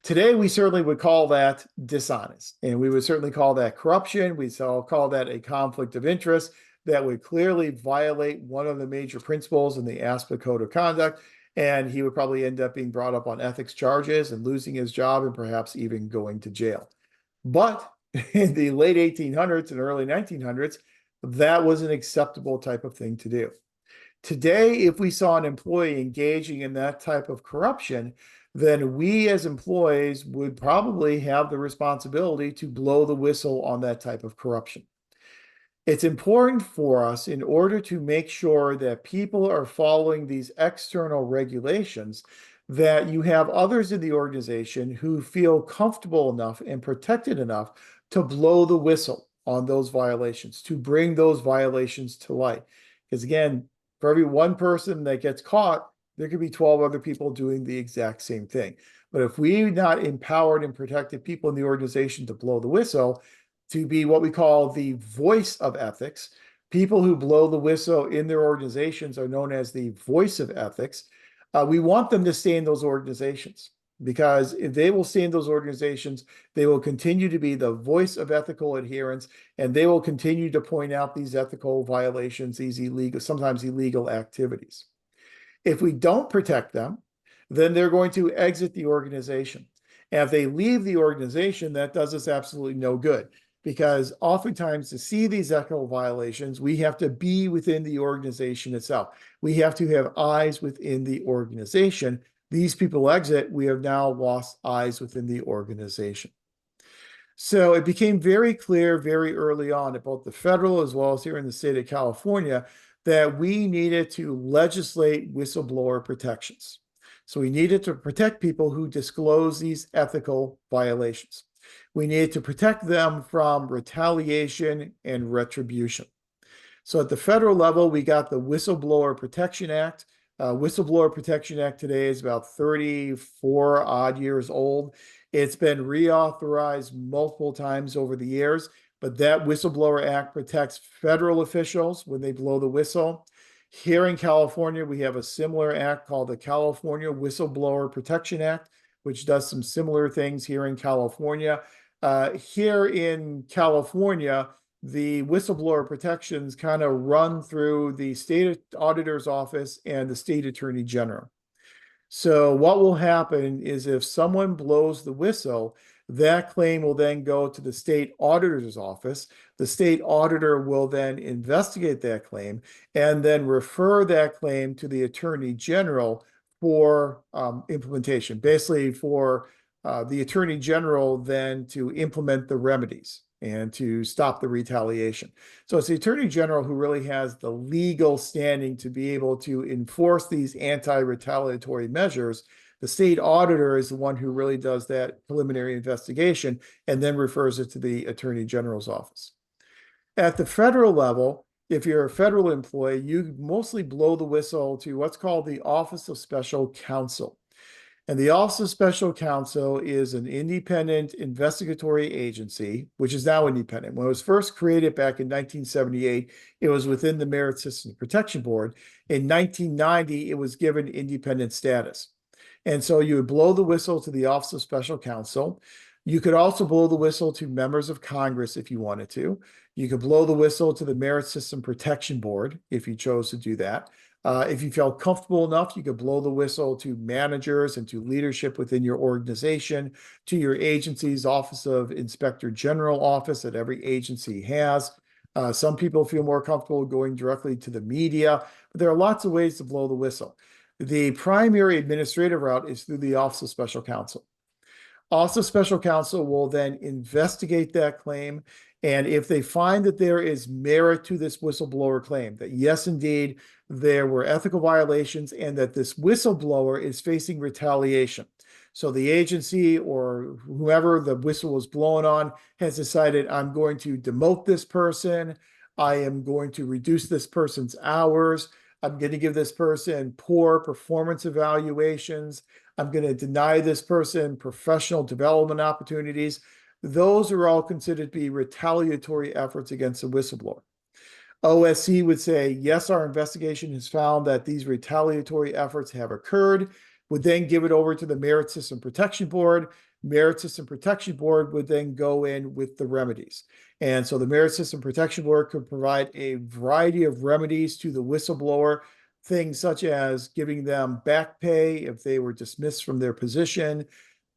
Today, we certainly would call that dishonest, and we would certainly call that corruption. We call that a conflict of interest that would clearly violate one of the major principles in the ASPA Code of Conduct, and he would probably end up being brought up on ethics charges and losing his job and perhaps even going to jail. But in the late 1800s and early 1900s, that was an acceptable type of thing to do. Today, if we saw an employee engaging in that type of corruption, then we as employees would probably have the responsibility to blow the whistle on that type of corruption. It's important for us, in order to make sure that people are following these external regulations, that you have others in the organization who feel comfortable enough and protected enough to blow the whistle on those violations, to bring those violations to light. Because again, for every one person that gets caught, there could be 12 other people doing the exact same thing. But if we're not empowered and protected people in the organization to blow the whistle, to be what we call the voice of ethics, people who blow the whistle in their organizations are known as the voice of ethics. We want them to stay in those organizations, because if they will stay in those organizations, they will continue to be the voice of ethical adherence, and they will continue to point out these ethical violations, these illegal, sometimes illegal activities. If we don't protect them, then they're going to exit the organization. And if they leave the organization, that does us absolutely no good. because oftentimes to see these ethical violations, we have to be within the organization itself. We have to have eyes within the organization. These people exit, we have now lost eyes within the organization. So it became very clear very early on at both the federal as well as here in the state of California that we needed to legislate whistleblower protections. So we needed to protect people who disclose these ethical violations. We needed to protect them from retaliation and retribution. So at the federal level, we got the Whistleblower Protection Act. Whistleblower Protection Act today is about 34 odd years old. It's been reauthorized multiple times over the years, but that Whistleblower Act protects federal officials when they blow the whistle. Here in California, we have a similar act called the California Whistleblower Protection Act, which does some similar things here in California. Here in California, the whistleblower protections kind of run through the state auditor's office and the state attorney general. So what will happen is if someone blows the whistle, that claim will then go to the state auditor's office. The state auditor will then investigate that claim and then refer that claim to the attorney general for implementation, basically for the attorney general then to implement the remedies and to stop the retaliation. So it's the attorney general who really has the legal standing to be able to enforce these anti-retaliatory measures. The state auditor is the one who really does that preliminary investigation and then refers it to the attorney general's office. At the federal level, if you're a federal employee, you mostly blow the whistle to what's called the Office of Special Counsel. And the Office of Special Counsel is an independent investigatory agency, which is now independent. When it was first created back in 1978, it was within the Merit Systems Protection Board. In 1990, it was given independent status. And so you would blow the whistle to the Office of Special Counsel. You could also blow the whistle to members of Congress if you wanted to. You could blow the whistle to the Merit System Protection Board if you chose to do that. If you felt comfortable enough, you could blow the whistle to managers and to leadership within your organization, to your agency's Office of Inspector General office that every agency has. Some people feel more comfortable going directly to the media, but there are lots of ways to blow the whistle. The primary administrative route is through the Office of Special Counsel. Office of Special Counsel will then investigate that claim. And if they find that there is merit to this whistleblower claim, that yes, indeed, there were ethical violations and that this whistleblower is facing retaliation. So the agency or whoever the whistle was blown on has decided, I'm going to demote this person. I am going to reduce this person's hours. I'm going to give this person poor performance evaluations. I'm going to deny this person professional development opportunities. Those are all considered to be retaliatory efforts against a whistleblower. OSC would say, yes, our investigation has found that these retaliatory efforts have occurred, would then give it over to the Merit System Protection Board. Merit System Protection Board would then go in with the remedies. And so the Merit System Protection Board could provide a variety of remedies to the whistleblower, things such as giving them back pay if they were dismissed from their position,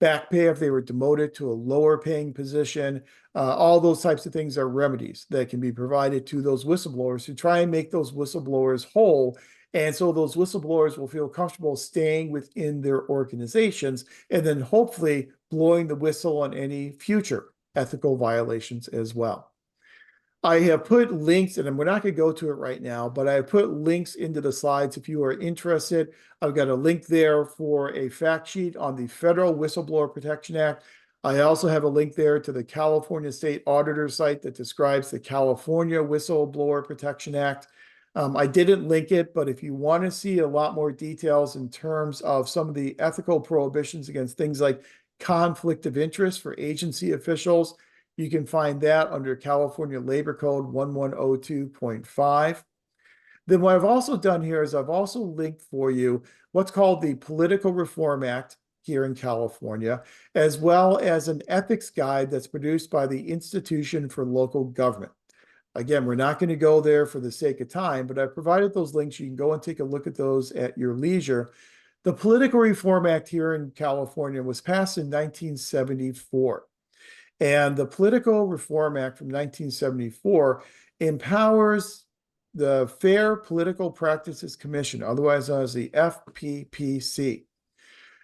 back pay if they were demoted to a lower paying position. All those types of things are remedies that can be provided to those whistleblowers to try and make those whistleblowers whole. And so those whistleblowers will feel comfortable staying within their organizations and then hopefully blowing the whistle on any future ethical violations as well. I have put links, and we're not going to go to it right now, but I have put links into the slides if you are interested. I've got a link there for a fact sheet on the Federal Whistleblower Protection Act. I also have a link there to the California State Auditor site that describes the California Whistleblower Protection Act. I didn't link it, but if you want to see a lot more details in terms of some of the ethical prohibitions against things like conflict of interest for agency officials, you can find that under California Labor Code 1102.5. Then what I've also done here is I've also linked for you what's called the Political Reform Act here in California, as well as an ethics guide that's produced by the Institution for Local Government. Again, we're not going to go there for the sake of time, but I've provided those links. You can go and take a look at those at your leisure. The Political Reform Act here in California was passed in 1974. And the Political Reform Act from 1974 empowers the Fair Political Practices Commission, otherwise known as the FPPC,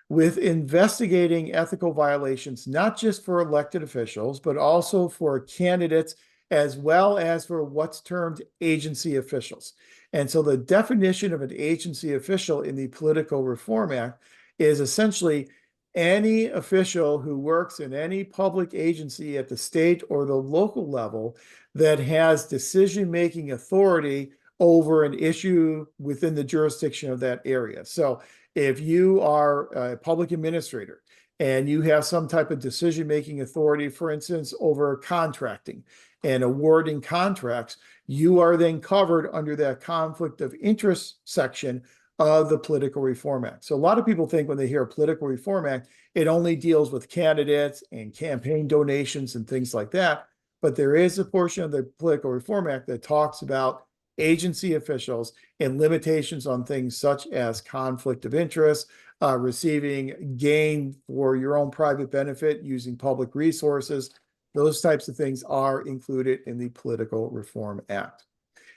with investigating ethical violations, not just for elected officials, but also for candidates, as well as for what's termed agency officials. And so the definition of an agency official in the Political Reform Act is essentially any official who works in any public agency at the state or the local level that has decision-making authority over an issue within the jurisdiction of that area. So if you are a public administrator and you have some type of decision-making authority, for instance, over contracting and awarding contracts, you are then covered under that conflict of interest section of the Political Reform Act. So a lot of people think when they hear Political Reform Act, it only deals with candidates and campaign donations and things like that. But there is a portion of the Political Reform Act that talks about agency officials and limitations on things such as conflict of interest, receiving gain for your own private benefit using public resources. Those types of things are included in the Political Reform Act.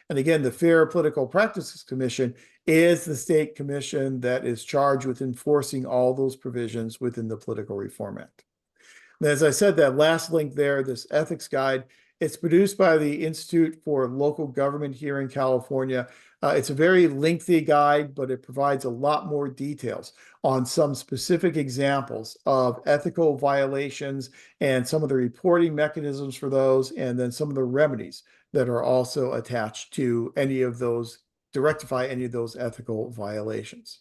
And again, the Fair Political Practices Commission is the state commission that is charged with enforcing all those provisions within the Political Reform Act. And as I said, that last link there, this ethics guide, it's produced by the Institute for Local Government here in California. It's a very lengthy guide, but it provides a lot more details on some specific examples of ethical violations and some of the reporting mechanisms for those, and then some of the remedies that are also attached to any of those, to rectify any of those ethical violations.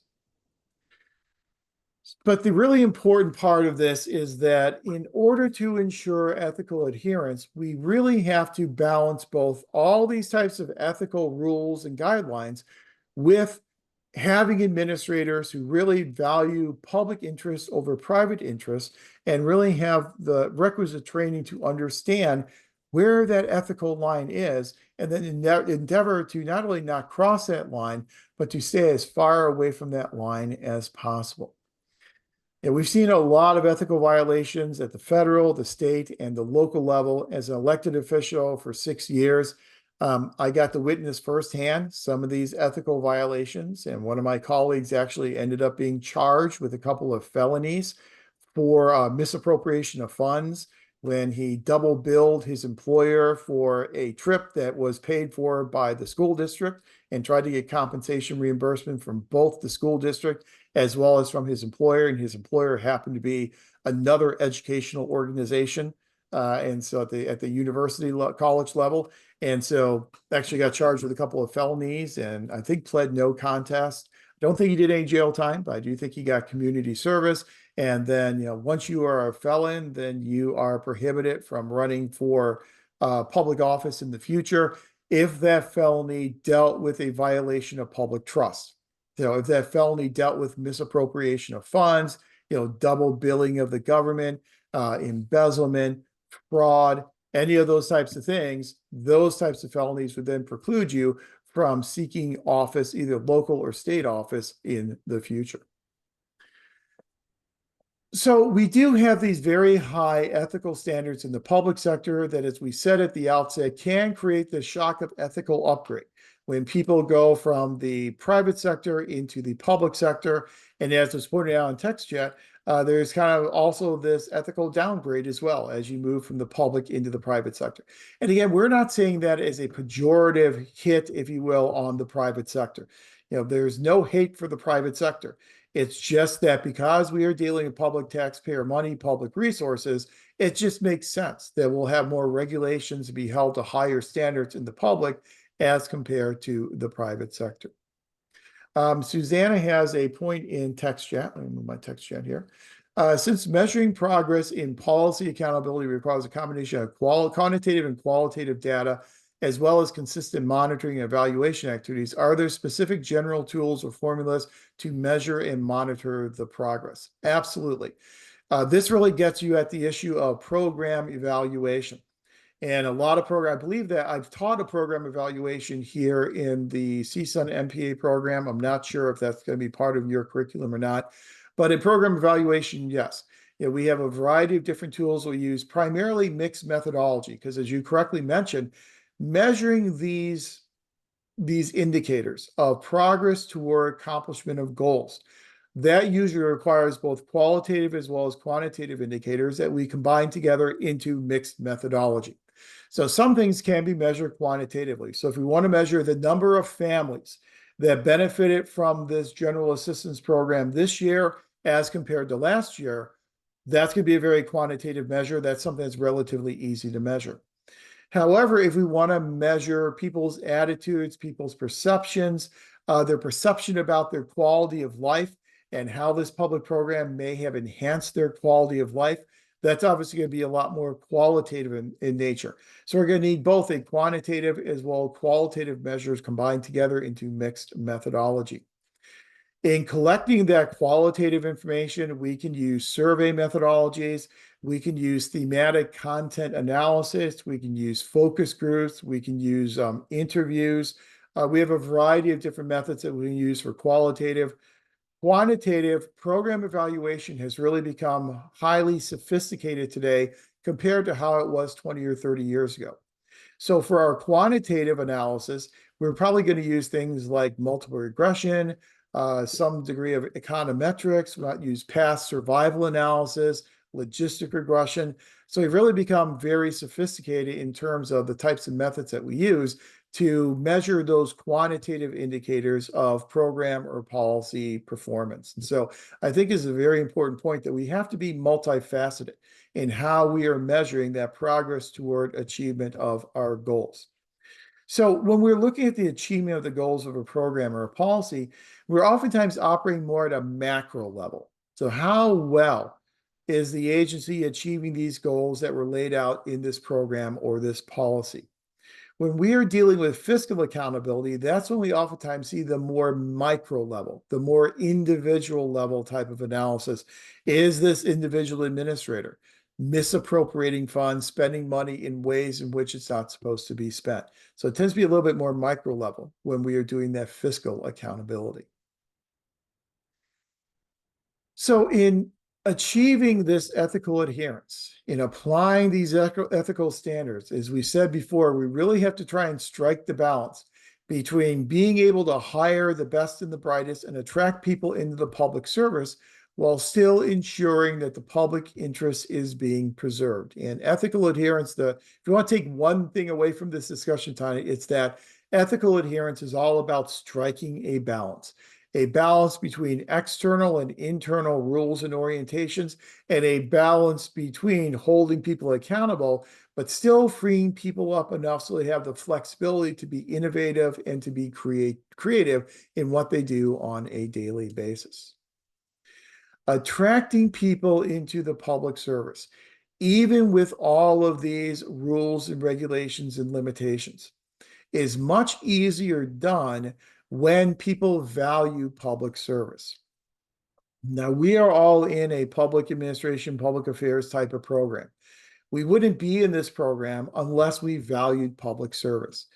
But the really important part of this is that in order to ensure ethical adherence, we really have to balance both all these types of ethical rules and guidelines with having administrators who really value public interest over private interest and really have the requisite training to understand where that ethical line is, and then endeavor to not only not cross that line, but to stay as far away from that line as possible. And we've seen a lot of ethical violations at the federal, the state, and the local level. As an elected official for 6 years, I got to witness firsthand some of these ethical violations. And one of my colleagues actually ended up being charged with a couple of felonies for misappropriation of funds when he double billed his employer for a trip that was paid for by the school district and tried to get compensation reimbursement from both the school district as well as from his employer. And his employer happened to be another educational organization. And so at the university college level. And so actually got charged with a couple of felonies and I think pled no contest. I don't think he did any jail time, but I do think he got community service. And then, once you are a felon, then you are prohibited from running for public office in the future if that felony dealt with a violation of public trust. If that felony dealt with misappropriation of funds, double billing of the government, embezzlement, fraud, any of those types of things, those types of felonies would then preclude you from seeking office, either local or state office in the future. So we do have these very high ethical standards in the public sector that, as we said at the outset, can create the shock of ethical upgrade when people go from the private sector into the public sector. And as was pointed out in text chat, there's kind of also this ethical downgrade as well as you move from the public into the private sector. And again, we're not saying that as a pejorative hit, if you will, on the private sector. There's no hate for the private sector. It's just that because we are dealing with public taxpayer money, public resources, it just makes sense that we'll have more regulations to be held to higher standards in the public as compared to the private sector. Susanna has a point in text chat. Let me move my text chat here. Since measuring progress in policy accountability requires a combination of quantitative and qualitative data, as well as consistent monitoring and evaluation activities, are there specific general tools or formulas to measure and monitor the progress? Absolutely. This really gets you at the issue of program evaluation. And a lot of program, I believe that I've taught a program evaluation here in the CSUN MPA program. I'm not sure if that's going to be part of your curriculum or not, but in program evaluation, yes. We have a variety of different tools. We use primarily mixed methodology because, as you correctly mentioned, measuring these indicators of progress toward accomplishment of goals, that usually requires both qualitative as well as quantitative indicators that we combine together into mixed methodology. So some things can be measured quantitatively. So if we want to measure the number of families that benefited from this general assistance program this year as compared to last year, that's going to be a very quantitative measure. That's something that's relatively easy to measure. However, if we want to measure people's attitudes, people's perceptions, their perception about their quality of life, and how this public program may have enhanced their quality of life, that's obviously going to be a lot more qualitative in nature. So we're going to need both a quantitative as well as qualitative measures combined together into mixed methodology. In collecting that qualitative information, we can use survey methodologies, we can use thematic content analysis, we can use focus groups, we can use interviews. We have a variety of different methods that we can use for qualitative. Quantitative program evaluation has really become highly sophisticated today compared to how it was 20 or 30 years ago. So for our quantitative analysis, we're probably going to use things like multiple regression, some degree of econometrics. We might use past survival analysis, logistic regression. So we've really become very sophisticated in terms of the types of methods that we use to measure those quantitative indicators of program or policy performance. And so I think is a very important point that we have to be multifaceted in how we are measuring that progress toward achievement of our goals. So when we're looking at the achievement of the goals of a program or a policy, we're oftentimes operating more at a macro level. So how well is the agency achieving these goals that were laid out in this program or this policy? When we are dealing with fiscal accountability, that's when we oftentimes see the more micro level, the more individual level type of analysis. Is this individual administrator misappropriating funds, spending money in ways in which it's not supposed to be spent? So it tends to be a little bit more micro level when we are doing that fiscal accountability. So in achieving this ethical adherence, in applying these ethical standards, as we said before, we really have to try and strike the balance between being able to hire the best and the brightest and attract people into the public service while still ensuring that the public interest is being preserved. And ethical adherence, if you want to take one thing away from this discussion, Tanya, it's that ethical adherence is all about striking a balance between external and internal rules and orientations, and a balance between holding people accountable, but still freeing people up enough so they have the flexibility to be innovative and to be creative in what they do on a daily basis. Attracting people into the public service, even with all of these rules and regulations and limitations, is much easier done when people value public service. Now, we are all in a public administration, public affairs type of program. We wouldn't be in this program unless we valued public service.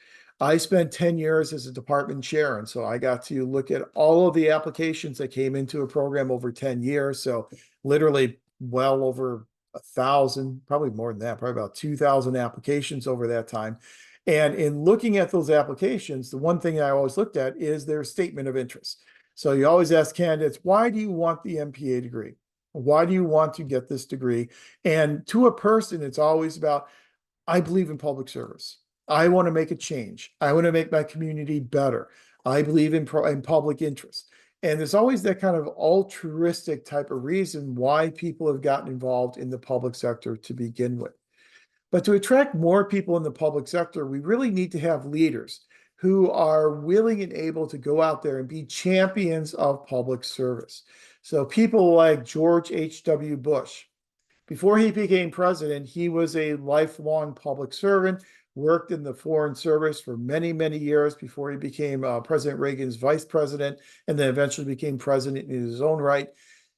I spent 10 years as a department chair, and so I got to look at all of the applications that came into a program over 10 years. So literally well over 1,000, probably more than that, probably about 2,000 applications over that time. And in looking at those applications, the one thing I always looked at is their statement of interest. So you always ask candidates, why do you want the MPA degree? Why do you want to get this degree? And to a person, it's always about, I believe in public service. I want to make a change. I want to make my community better. I believe in public interest. And there's always that kind of altruistic type of reason why people have gotten involved in the public sector to begin with. But to attract more people in the public sector, we really need to have leaders who are willing and able to go out there and be champions of public service. So people like George H.W. Bush, before he became president, he was a lifelong public servant, worked in the Foreign Service for many, many years before he became President Reagan's vice president, and then eventually became president in his own right.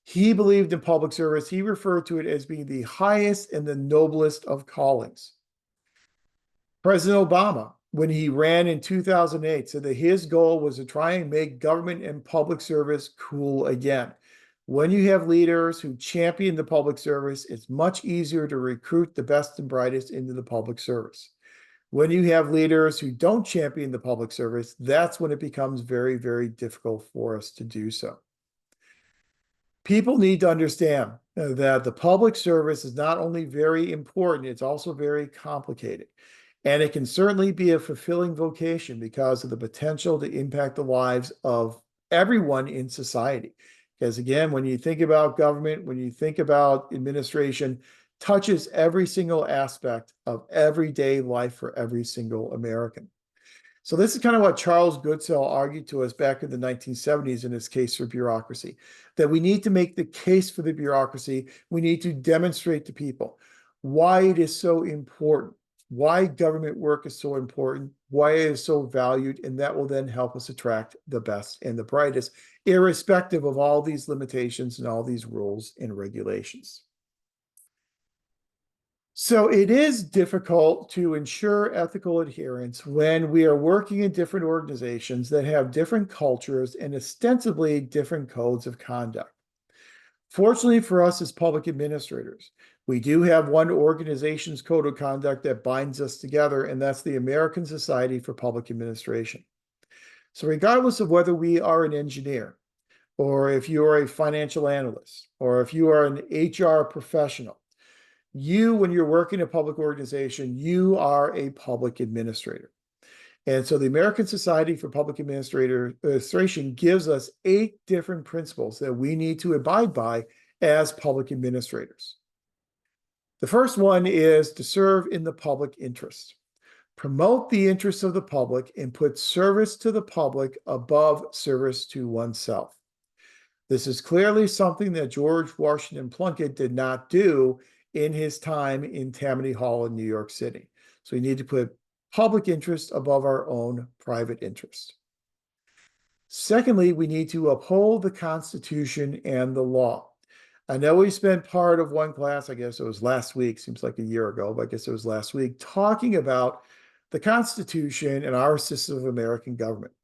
He believed in public service. He referred to it as being the highest and the noblest of callings. President Obama, when he ran in 2008, said that his goal was to try and make government and public service cool again. When you have leaders who champion the public service, it's much easier to recruit the best and brightest into the public service. When you have leaders who don't champion the public service, that's when it becomes very, very difficult for us to do so. People need to understand that the public service is not only very important, it's also very complicated. And it can certainly be a fulfilling vocation because of the potential to impact the lives of everyone in society. Because again, when you think about government, when you think about administration, touches every single aspect of everyday life for every single American. So this is kind of what Charles Goodsell argued to us back in the 1970s in his case for bureaucracy, that we need to make the case for the bureaucracy. We need to demonstrate to people why it is so important, why government work is so important, why it is so valued, and that will then help us attract the best and the brightest, irrespective of all these limitations and all these rules and regulations. So it is difficult to ensure ethical adherence when we are working in different organizations that have different cultures and ostensibly different codes of conduct. Fortunately for us as public administrators, we do have one organization's code of conduct that binds us together, and that's the American Society for Public Administration. So regardless of whether we are an engineer, or if you are a financial analyst, or if you are an HR professional, when you're working in a public organization, you are a public administrator. And so the American Society for Public Administration gives us 8 different principles that we need to abide by as public administrators. The first one is to serve in the public interest. Promote the interests of the public and put service to the public above service to oneself. This is clearly something that George Washington Plunkett did not do in his time in Tammany Hall in New York City. So we need to put public interest above our own private interest. Secondly, we need to uphold the Constitution and the law. I know we spent part of one class, I guess it was last week, seems like a year ago, but I guess it was last week, talking about the Constitution and our system of American government.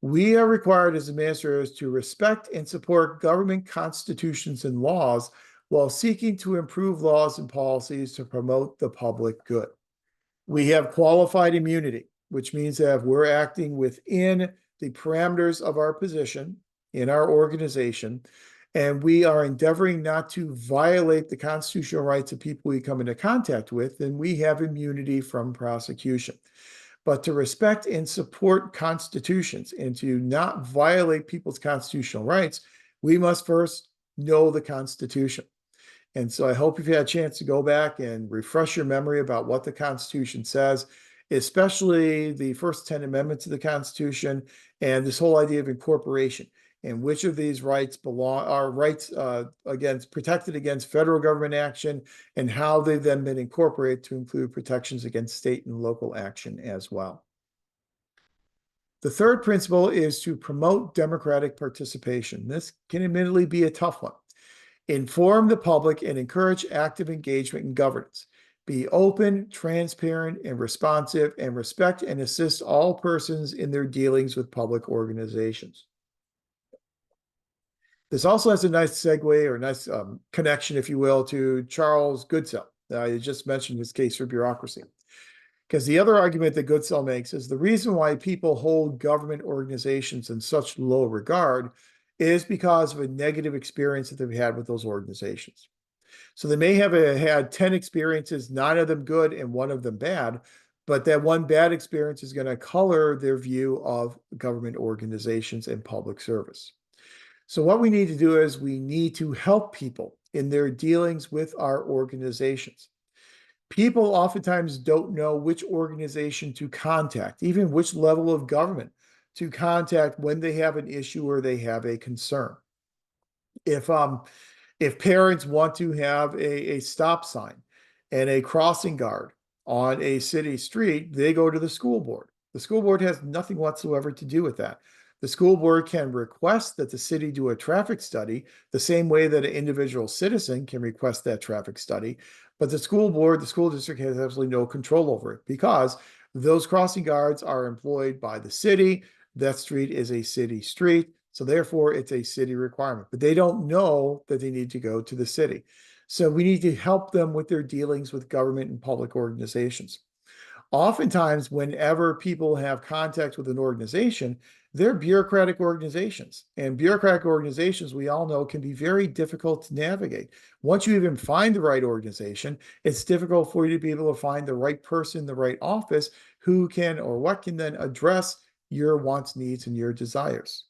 We are required as administrators to respect and support government constitutions and laws while seeking to improve laws and policies to promote the public good. We have qualified immunity, which means that if we're acting within the parameters of our position in our organization, and we are endeavoring not to violate the constitutional rights of people we come into contact with, then we have immunity from prosecution. But to respect and support constitutions and to not violate people's constitutional rights, we must first know the Constitution. And so I hope you've had a chance to go back and refresh your memory about what the Constitution says, especially the first 10 amendments of the Constitution and this whole idea of incorporation and which of these rights are rights against protected against federal government action and how they've then been incorporated to include protections against state and local action as well. The third principle is to promote democratic participation. This can admittedly be a tough one. Inform the public and encourage active engagement in governance. Be open, transparent, and responsive, and respect and assist all persons in their dealings with public organizations. This also has a nice segue or nice connection, if you will, to Charles Goodsell. I just mentioned his case for bureaucracy. Because the other argument that Goodsell makes is the reason why people hold government organizations in such low regard is because of a negative experience that they've had with those organizations. So they may have had 10 experiences, 9 of them good and 1 of them bad, but that one bad experience is going to color their view of government organizations and public service. So what we need to do is we need to help people in their dealings with our organizations. People oftentimes don't know which organization to contact, even which level of government to contact when they have an issue or they have a concern. If parents want to have a stop sign and a crossing guard on a city street, they go to the school board. The school board has nothing whatsoever to do with that. The school board can request that the city do a traffic study the same way that an individual citizen can request that traffic study. But the school board, the school district has absolutely no control over it because those crossing guards are employed by the city. That street is a city street. So therefore, it's a city requirement, but they don't know that they need to go to the city. So we need to help them with their dealings with government and public organizations. Oftentimes, whenever people have contact with an organization, they're bureaucratic organizations. And bureaucratic organizations, we all know, can be very difficult to navigate. Once you even find the right organization, it's difficult for you to be able to find the right person, the right office who can or what can then address your wants, needs, and your desires.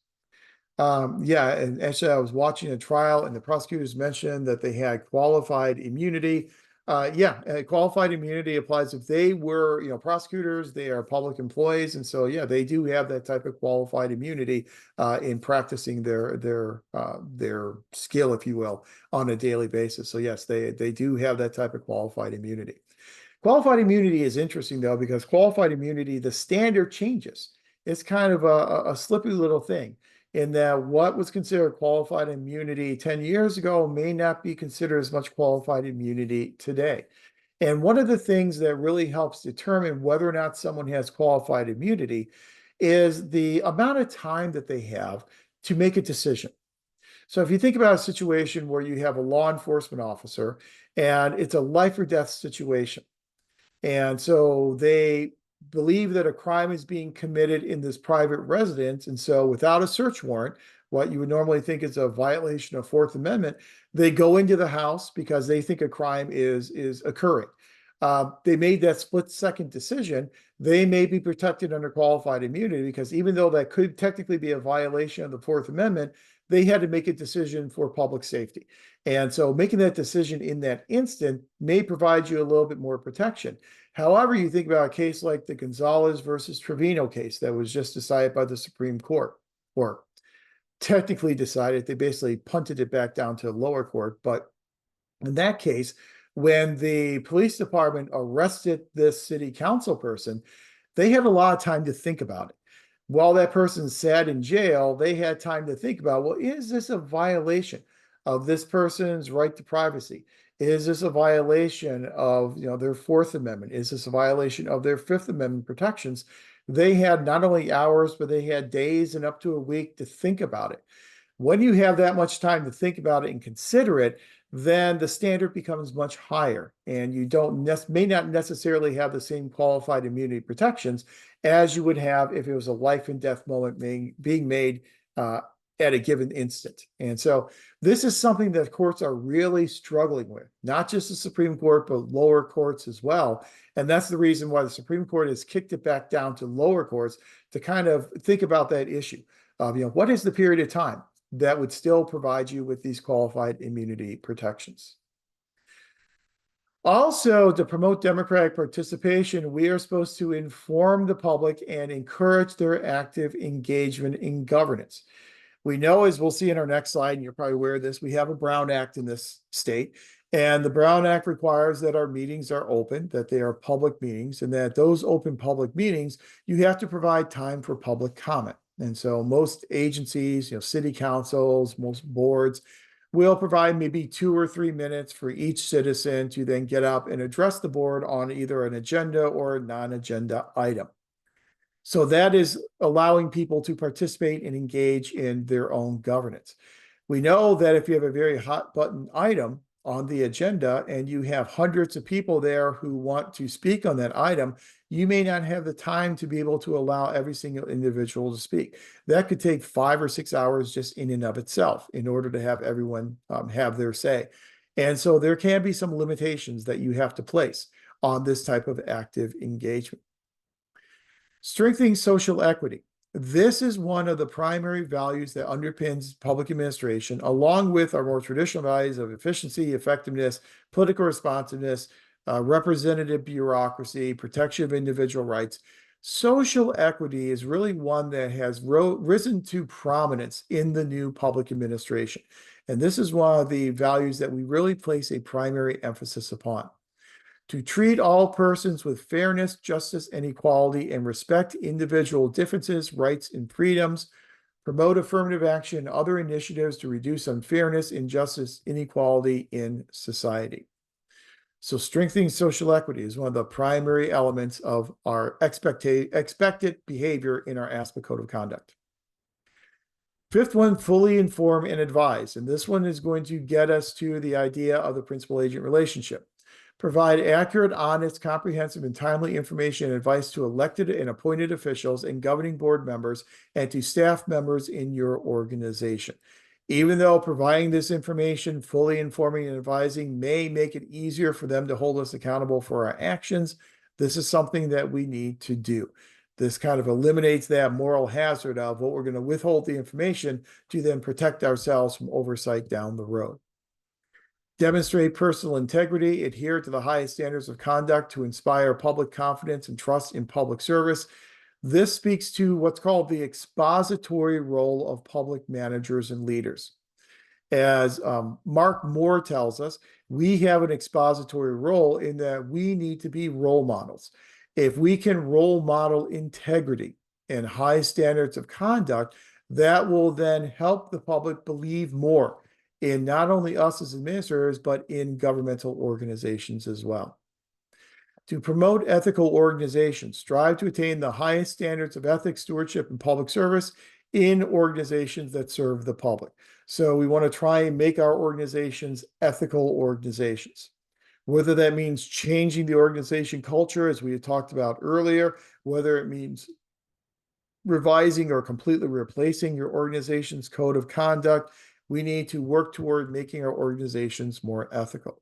Yeah, and actually, I was watching a trial, and the prosecutors mentioned that they had qualified immunity. Yeah, qualified immunity applies if they were, prosecutors. They are public employees, and so yeah, they do have that type of qualified immunity in practicing their skill, if you will, on a daily basis. So yes, they do have that type of qualified immunity. Qualified immunity is interesting though, because qualified immunity, the standard changes. It's kind of a slippery little thing in that what was considered qualified immunity 10 years ago may not be considered as much qualified immunity today. And one of the things that really helps determine whether or not someone has qualified immunity is the amount of time that they have to make a decision. So if you think about a situation where you have a law enforcement officer and it's a life or death situation, and so they believe that a crime is being committed in this private residence. And so without a search warrant, what you would normally think is a violation of Fourth Amendment, they go into the house because they think a crime is occurring. They made that split-second decision. They may be protected under qualified immunity because even though that could technically be a violation of the Fourth Amendment, they had to make a decision for public safety. And so making that decision in that instant may provide you a little bit more protection. However, you think about a case like the Gonzalez versus Trevino case that was just decided by the Supreme Court, or technically decided, they basically punted it back down to the lower court. But in that case, when the police department arrested this city council person, they had a lot of time to think about it. While that person sat in jail, they had time to think about, well, is this a violation of this person's right to privacy? Is this a violation of their Fourth Amendment? Is this a violation of their Fifth Amendment protections? They had not only hours, but they had days and up to a week to think about it. When you have that much time to think about it and consider it, then the standard becomes much higher, and you may not necessarily have the same qualified immunity protections as you would have if it was a life and death moment being made at a given instant. And so this is something that courts are really struggling with, not just the Supreme Court, but lower courts as well. And that's the reason why the Supreme Court has kicked it back down to lower courts to kind of think about that issue of, what is the period of time that would still provide you with these qualified immunity protections. Also, to promote democratic participation, we are supposed to inform the public and encourage their active engagement in governance. We know, as we'll see in our next slide, and you're probably aware of this, we have a Brown Act in this state. And the Brown Act requires that our meetings are open, that they are public meetings, and that those open public meetings, you have to provide time for public comment. And so most agencies, city councils, most boards will provide maybe 2 or 3 minutes for each citizen to then get up and address the board on either an agenda or a non-agenda item. So that is allowing people to participate and engage in their own governance. We know that if you have a very hot button item on the agenda and you have hundreds of people there who want to speak on that item, you may not have the time to be able to allow every single individual to speak. That could take 5 or 6 hours just in and of itself in order to have everyone have their say. And so there can be some limitations that you have to place on this type of active engagement. Strengthening social equity. This is one of the primary values that underpins public administration, along with our more traditional values of efficiency, effectiveness, political responsiveness, representative bureaucracy, protection of individual rights. Social equity is really one that has risen to prominence in the new public administration. And this is one of the values that we really place a primary emphasis upon. To treat all persons with fairness, justice, and equality, and respect individual differences, rights, and freedoms, promote affirmative action and other initiatives to reduce unfairness, injustice, inequality in society. So strengthening social equity is one of the primary elements of our expected behavior in our ASPA Code of Conduct. Fifth one, fully inform and advise. And this one is going to get us to the idea of the principal-agent relationship. Provide accurate, honest, comprehensive, and timely information and advice to elected and appointed officials and governing board members and to staff members in your organization. Even though providing this information, fully informing and advising may make it easier for them to hold us accountable for our actions, this is something that we need to do. This kind of eliminates that moral hazard of what we're going to withhold the information to then protect ourselves from oversight down the road. Demonstrate personal integrity, adhere to the highest standards of conduct to inspire public confidence and trust in public service. This speaks to what's called the expository role of public managers and leaders. As Mark Moore tells us, we have an expository role in that we need to be role models. If we can role model integrity and high standards of conduct, that will then help the public believe more in not only us as administrators, but in governmental organizations as well. To promote ethical organizations, strive to attain the highest standards of ethics, stewardship, and public service in organizations that serve the public. So we want to try and make our organizations ethical organizations. Whether that means changing the organization culture, as we had talked about earlier, whether it means revising or completely replacing your organization's code of conduct, we need to work toward making our organizations more ethical.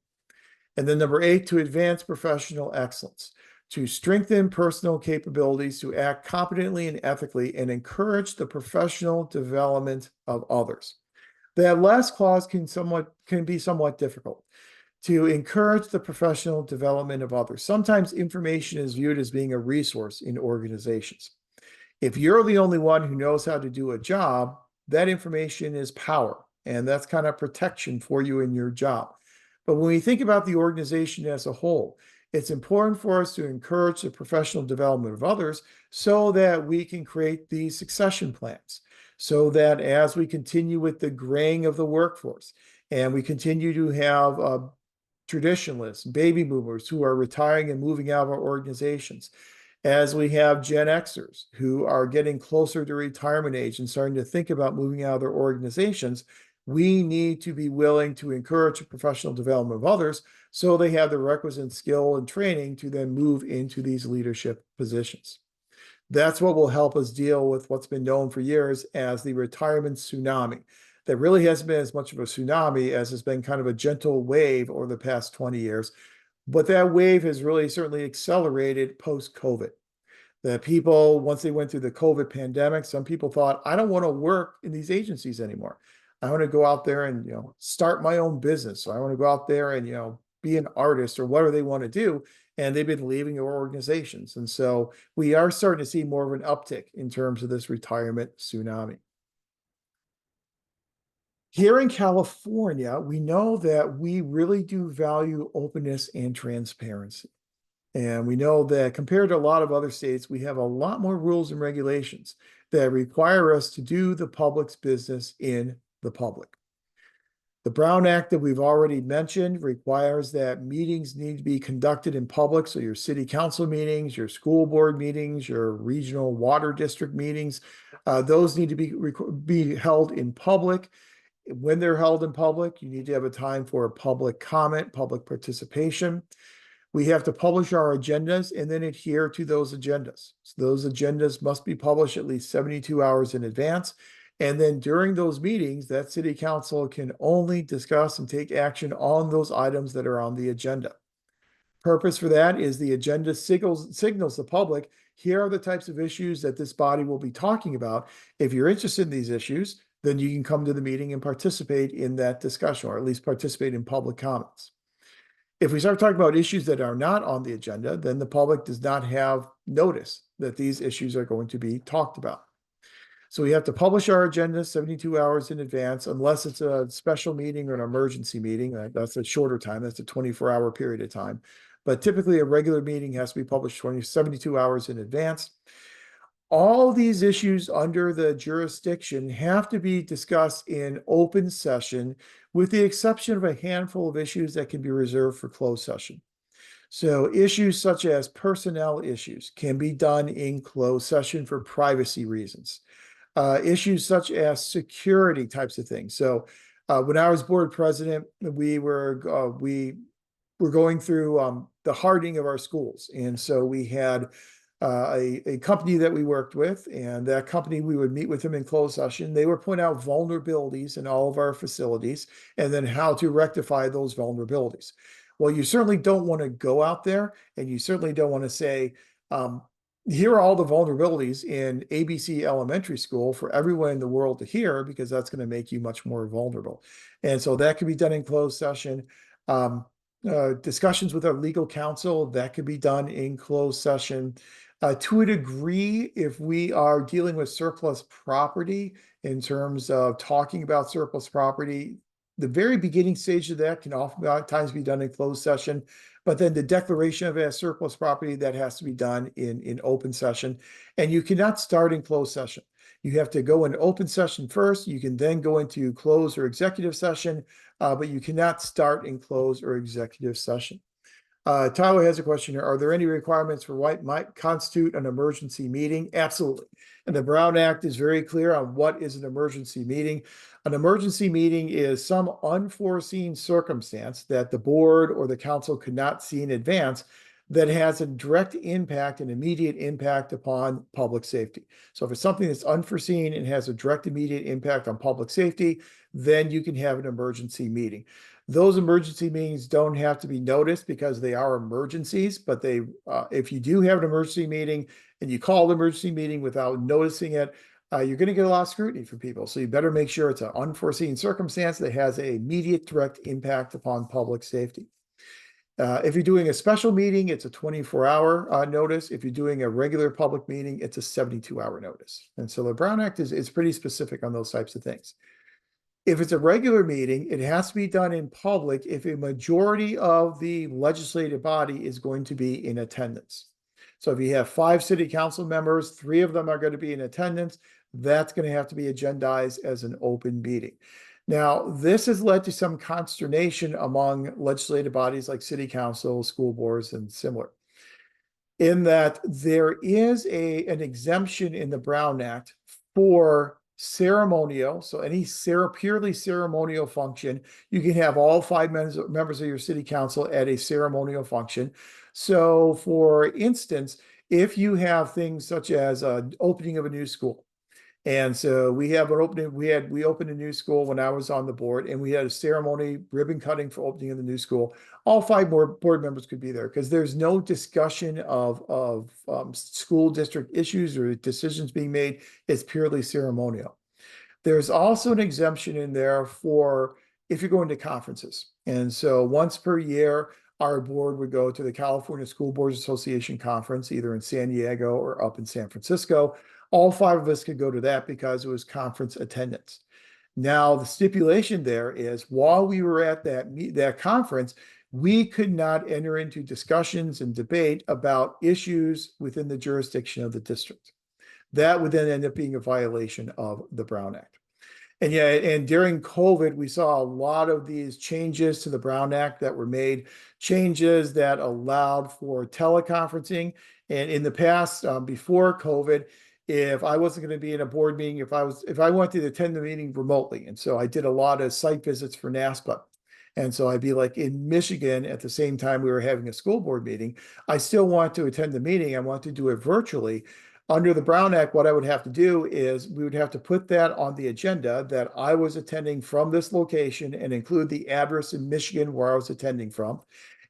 And then number 8, to advance professional excellence, to strengthen personal capabilities to act competently and ethically and encourage the professional development of others. That last clause can be somewhat difficult. To encourage the professional development of others. Sometimes information is viewed as being a resource in organizations. If you're the only one who knows how to do a job, that information is power, and that's kind of protection for you in your job. But when we think about the organization as a whole, it's important for us to encourage the professional development of others so that we can create these succession plans, so that as we continue with the graying of the workforce and we continue to have traditionalists, baby boomers who are retiring and moving out of our organizations, as we have Gen Xers who are getting closer to retirement age and starting to think about moving out of their organizations, we need to be willing to encourage the professional development of others so they have the requisite skill and training to then move into these leadership positions. That's what will help us deal with what's been known for years as the retirement tsunami. That really hasn't been as much of a tsunami as has been kind of a gentle wave over the past 20 years. But that wave has really certainly accelerated post-COVID. That people, once they went through the COVID pandemic, some people thought, I don't want to work in these agencies anymore. I want to go out there and, start my own business. So I want to go out there and, be an artist or whatever they want to do. And they've been leaving their organizations. And so we are starting to see more of an uptick in terms of this retirement tsunami. Here in California, we know that we really do value openness and transparency. And we know that compared to a lot of other states, we have a lot more rules and regulations that require us to do the public's business in the public. The Brown Act that we've already mentioned requires that meetings need to be conducted in public. So your city council meetings, your school board meetings, your regional water district meetings, those need to be held in public. When they're held in public, you need to have a time for public comment, public participation. We have to publish our agendas and then adhere to those agendas. So those agendas must be published at least 72 hours in advance. And then during those meetings, that city council can only discuss and take action on those items that are on the agenda. Purpose for that is the agenda signals the public, here are the types of issues that this body will be talking about. If you're interested in these issues, then you can come to the meeting and participate in that discussion, or at least participate in public comments. If we start talking about issues that are not on the agenda, then the public does not have notice that these issues are going to be talked about. So we have to publish our agenda 72 hours in advance, unless it's a special meeting or an emergency meeting. That's a shorter time. That's a 24-hour period of time. But typically a regular meeting has to be published 72 hours in advance. All these issues under the jurisdiction have to be discussed in open session, with the exception of a handful of issues that can be reserved for closed session. So issues such as personnel issues can be done in closed session for privacy reasons. Issues such as security types of things. So when I was board president, we were going through the hardening of our schools. And so we had a company that we worked with, and that company, we would meet with them in closed session. They would point out vulnerabilities in all of our facilities and then how to rectify those vulnerabilities. Well, you certainly don't want to go out there and you certainly don't want to say, um, here are all the vulnerabilities in ABC elementary school for everyone in the world to hear, because that's going to make you much more vulnerable. And so that can be done in closed session. Discussions with our legal counsel, that could be done in closed session. To a degree, if we are dealing with surplus property in terms of talking about surplus property, the very beginning stage of that can oftentimes be done in closed session, but then the declaration of it as surplus property, that has to be done in open session. And you cannot start in closed session. You have to go in open session first. You can then go into closed or executive session, but you cannot start in closed or executive session. Tyler has a question here. Are there any requirements for what might constitute an emergency meeting? Absolutely. And the Brown Act is very clear on what is an emergency meeting. An emergency meeting is some unforeseen circumstance that the board or the council could not see in advance that has a direct impact, an immediate impact upon public safety. So if it's something that's unforeseen and has a direct immediate impact on public safety, then you can have an emergency meeting. Those emergency meetings don't have to be noticed because they are emergencies, but if you do have an emergency meeting and you call the emergency meeting without noticing it, you're going to get a lot of scrutiny from people. So you better make sure it's an unforeseen circumstance that has an immediate direct impact upon public safety. If you're doing a special meeting, it's a 24-hour notice. If you're doing a regular public meeting, it's a 72-hour notice. And so the Brown Act is pretty specific on those types of things. If it's a regular meeting, it has to be done in public if a majority of the legislative body is going to be in attendance. So if you have 5 city council members, 3 of them are going to be in attendance, that's going to have to be agendized as an open meeting. Now, this has led to some consternation among legislative bodies like city council, school boards, and similar, in that there is an exemption in the Brown Act for ceremonial. So any purely ceremonial function, you can have all 5 members of your city council at a ceremonial function. So for instance, if you have things such as an opening of a new school, and so we have an opening, we opened a new school when I was on the board, and we had a ceremony, ribbon cutting for opening of the new school. All 5 board members could be there because there's no discussion of school district issues or decisions being made. It's purely ceremonial. There's also an exemption in there for if you're going to conferences. And so once per year, our board would go to the California School Boards Association conference, either in San Diego or up in San Francisco. All 5 of us could go to that because it was conference attendance. Now, the stipulation there is while we were at that conference, we could not enter into discussions and debate about issues within the jurisdiction of the district. That would then end up being a violation of the Brown Act. And yeah, and during COVID, we saw a lot of these changes to the Brown Act that were made, changes that allowed for teleconferencing. And in the past, before COVID, if I wasn't going to be in a board meeting, if I wanted to attend the meeting remotely, and so I did a lot of site visits for NASPA. And so I'd be like in Michigan at the same time we were having a school board meeting. I still want to attend the meeting. I want to do it virtually. Under the Brown Act, what I would have to do is we would have to put that on the agenda that I was attending from this location and include the address in Michigan where I was attending from.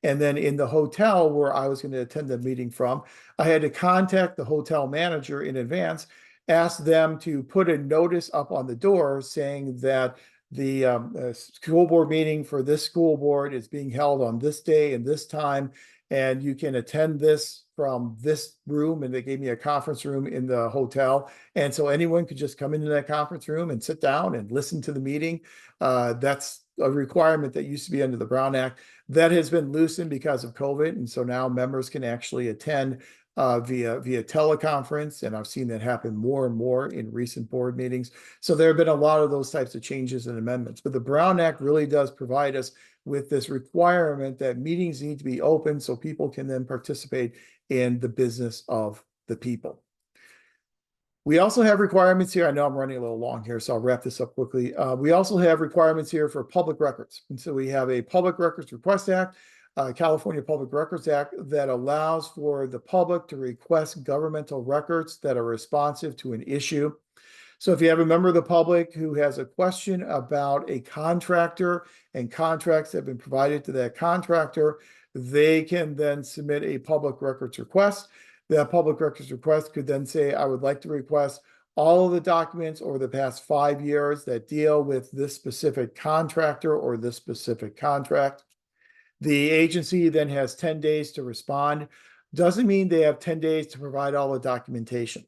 And then in the hotel where I was going to attend the meeting from, I had to contact the hotel manager in advance, ask them to put a notice up on the door saying that the school board meeting for this school board is being held on this day and this time, and you can attend this from this room. And they gave me a conference room in the hotel. And so anyone could just come into that conference room and sit down and listen to the meeting. That's a requirement that used to be under the Brown Act. That has been loosened because of COVID. And so now members can actually attend via teleconference. And I've seen that happen more and more in recent board meetings. So there have been a lot of those types of changes and amendments. But the Brown Act really does provide us with this requirement that meetings need to be open so people can then participate in the business of the people. We also have requirements here. I know I'm running a little long here, so I'll wrap this up quickly. We also have requirements here for public records. And so we have a Public Records Request Act, California Public Records Act, that allows for the public to request governmental records that are responsive to an issue. So if you have a member of the public who has a question about a contractor and contracts that have been provided to that contractor, they can then submit a public records request. That public records request could then say, I would like to request all of the documents over the past 5 years that deal with this specific contractor or this specific contract. The agency then has 10 days to respond. Doesn't mean they have 10 days to provide all the documentation.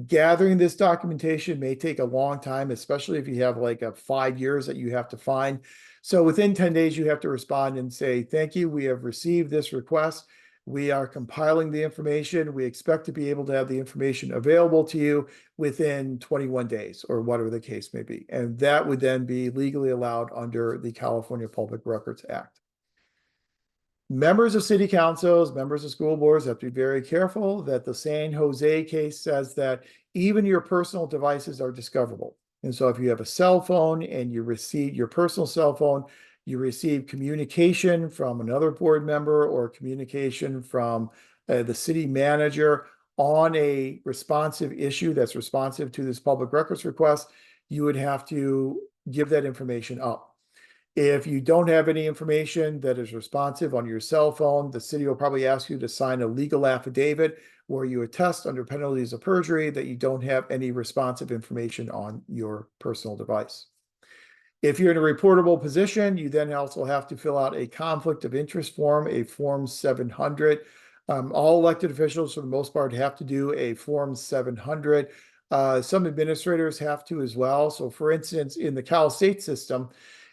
Gathering this documentation may take a long time, especially if you have like 5 years that you have to find. So within 10 days, you have to respond and say, thank you, we have received this request. We are compiling the information. We expect to be able to have the information available to you within 21 days or whatever the case may be. And that would then be legally allowed under the California Public Records Act. Members of city councils, members of school boards have to be very careful that the San Jose case says that even your personal devices are discoverable. And so if you have a cell phone and you receive your personal cell phone, you receive communication from another board member or communication from the city manager on a responsive issue that's responsive to this public records request, you would have to give that information up. If you don't have any information that is responsive on your cell phone, the city will probably ask you to sign a legal affidavit where you attest under penalties of perjury that you don't have any responsive information on your personal device. If you're in a reportable position, you then also have to fill out a conflict of interest form, a Form 700. All elected officials, for the most part, have to do a Form 700. Some administrators have to as well. So for instance, in the Cal State system,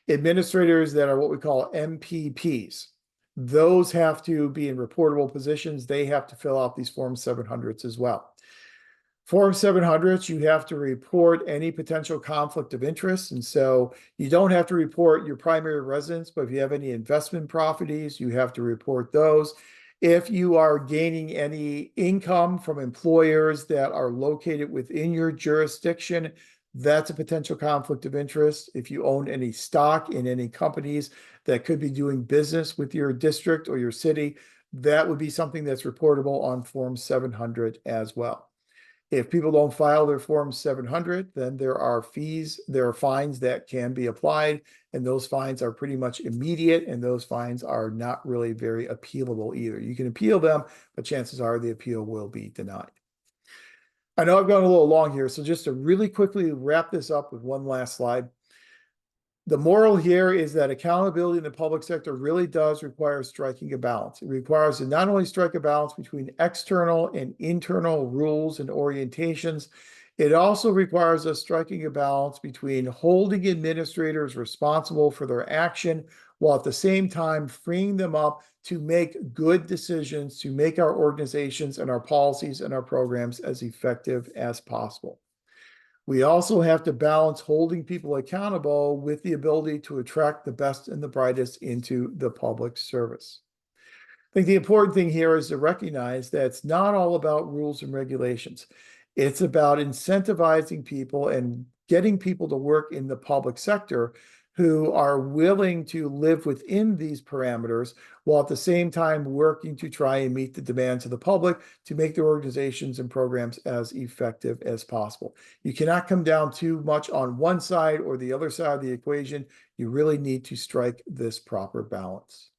administrators that are what we call MPPs, those have to be in reportable positions. They have to fill out these Form 700s as well. Form 700s, you have to report any potential conflict of interest. And so you don't have to report your primary residence, but if you have any investment properties, you have to report those. If you are gaining any income from employers that are located within your jurisdiction, that's a potential conflict of interest. If you own any stock in any companies that could be doing business with your district or your city, that would be something that's reportable on Form 700 as well. If people don't file their Form 700, then there are fees, there are fines that can be applied, and those fines are pretty much immediate, and those fines are not really very appealable either. You can appeal them, but chances are the appeal will be denied. I know I've gone a little long here, so just to really quickly wrap this up with one last slide. The moral here is that accountability in the public sector really does require striking a balance. It requires to not only strike a balance between external and internal rules and orientations, it also requires us striking a balance between holding administrators responsible for their action while at the same time freeing them up to make good decisions, to make our organizations and our policies and our programs as effective as possible. We also have to balance holding people accountable with the ability to attract the best and the brightest into the public service. I think the important thing here is to recognize that it's not all about rules and regulations. It's about incentivizing people and getting people to work in the public sector who are willing to live within these parameters while at the same time working to try and meet the demands of the public to make their organizations and programs as effective as possible. You cannot come down too much on one side or the other side of the equation. You really need to strike this proper balance.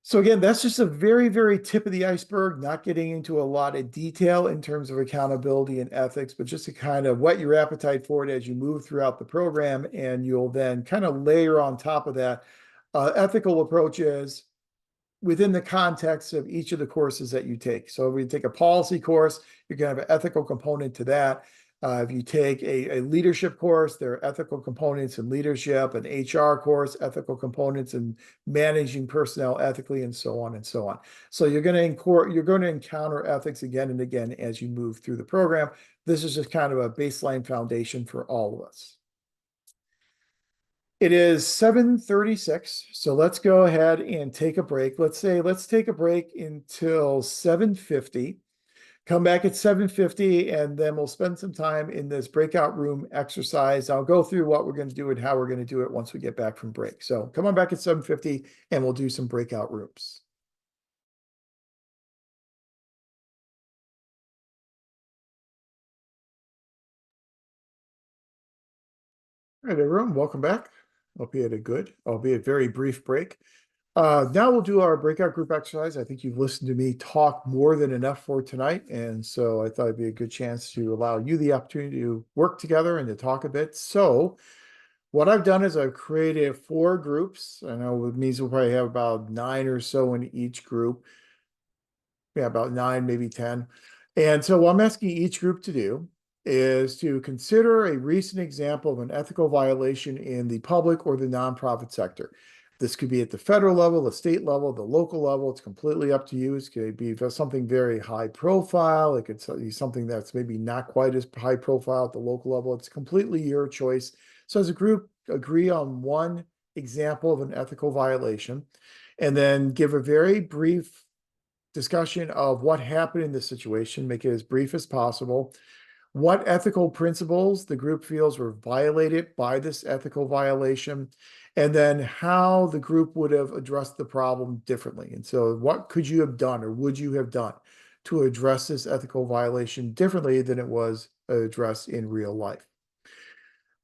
So again, that's just a very, very tip of the iceberg, not getting into a lot of detail in terms of accountability and ethics, but just to kind of whet your appetite for it as you move throughout the program. And you'll then kind of layer on top of that ethical approaches within the context of each of the courses that you take. So if you take a policy course, you're going to have an ethical component to that. If you take a leadership course, there are ethical components in leadership, an HR course, ethical components in managing personnel ethically, and so on and so on. So you're going to encounter ethics again and again as you move through the program. This is just kind of a baseline foundation for all of us. It is 7:36, so let's go ahead and take a break. Let's take a break until 7:50. Come back at 7:50 and then we'll spend some time in this breakout room exercise. I'll go through what we're going to do and how we're going to do it once we get back from break. So come on back at 7:50 and we'll do some breakout rooms. All right, everyone, welcome back. Hope you had a good, albeit very brief break. Now we'll do our breakout group exercise. I think you've listened to me talk more than enough for tonight, and so I thought it'd be a good chance to allow you the opportunity to work together and to talk a bit. So what I've done is I've created 4 groups. I know it means we'll probably have about 9 or so in each group. Yeah, about 9, maybe 10. And so what I'm asking each group to do is to consider a recent example of an ethical violation in the public or the nonprofit sector. This could be at the federal level, the state level, the local level. It's completely up to you. It could be something very high profile. It could be something that's maybe not quite as high profile at the local level. It's completely your choice. So as a group, agree on one example of an ethical violation and then give a very brief discussion of what happened in this situation, make it as brief as possible, what ethical principles the group feels were violated by this ethical violation, and then how the group would have addressed the problem differently. And so what could you have done or would you have done to address this ethical violation differently than it was addressed in real life?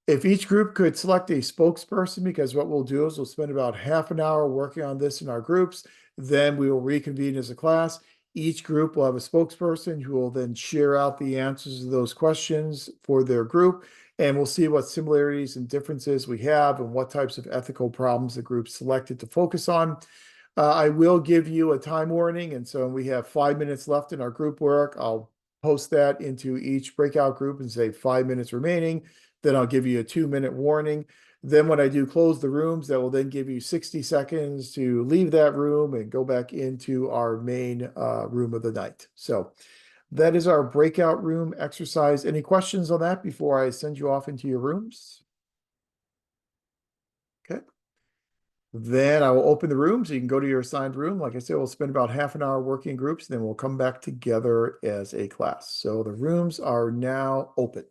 If each group could select a spokesperson, because what we'll do is we'll spend about half an hour working on this in our groups, then we will reconvene as a class. Each group will have a spokesperson who will then share out the answers to those questions for their group, and we'll see what similarities and differences we have and what types of ethical problems the group selected to focus on. I will give you a time warning, and so we have 5 minutes left in our group work. I'll post that into each breakout group and say 5 minutes remaining. Then I'll give you a 2-minute warning. Then when I do close the rooms, that will then give you 60 seconds to leave that room and go back into our main room of the night. So that is our breakout room exercise. Any questions on that before I send you off into your rooms? Okay. Then I will open the room so you can go to your assigned room. Like I said, we'll spend about half an hour working groups, then we'll come back together as a class. So the rooms are now open.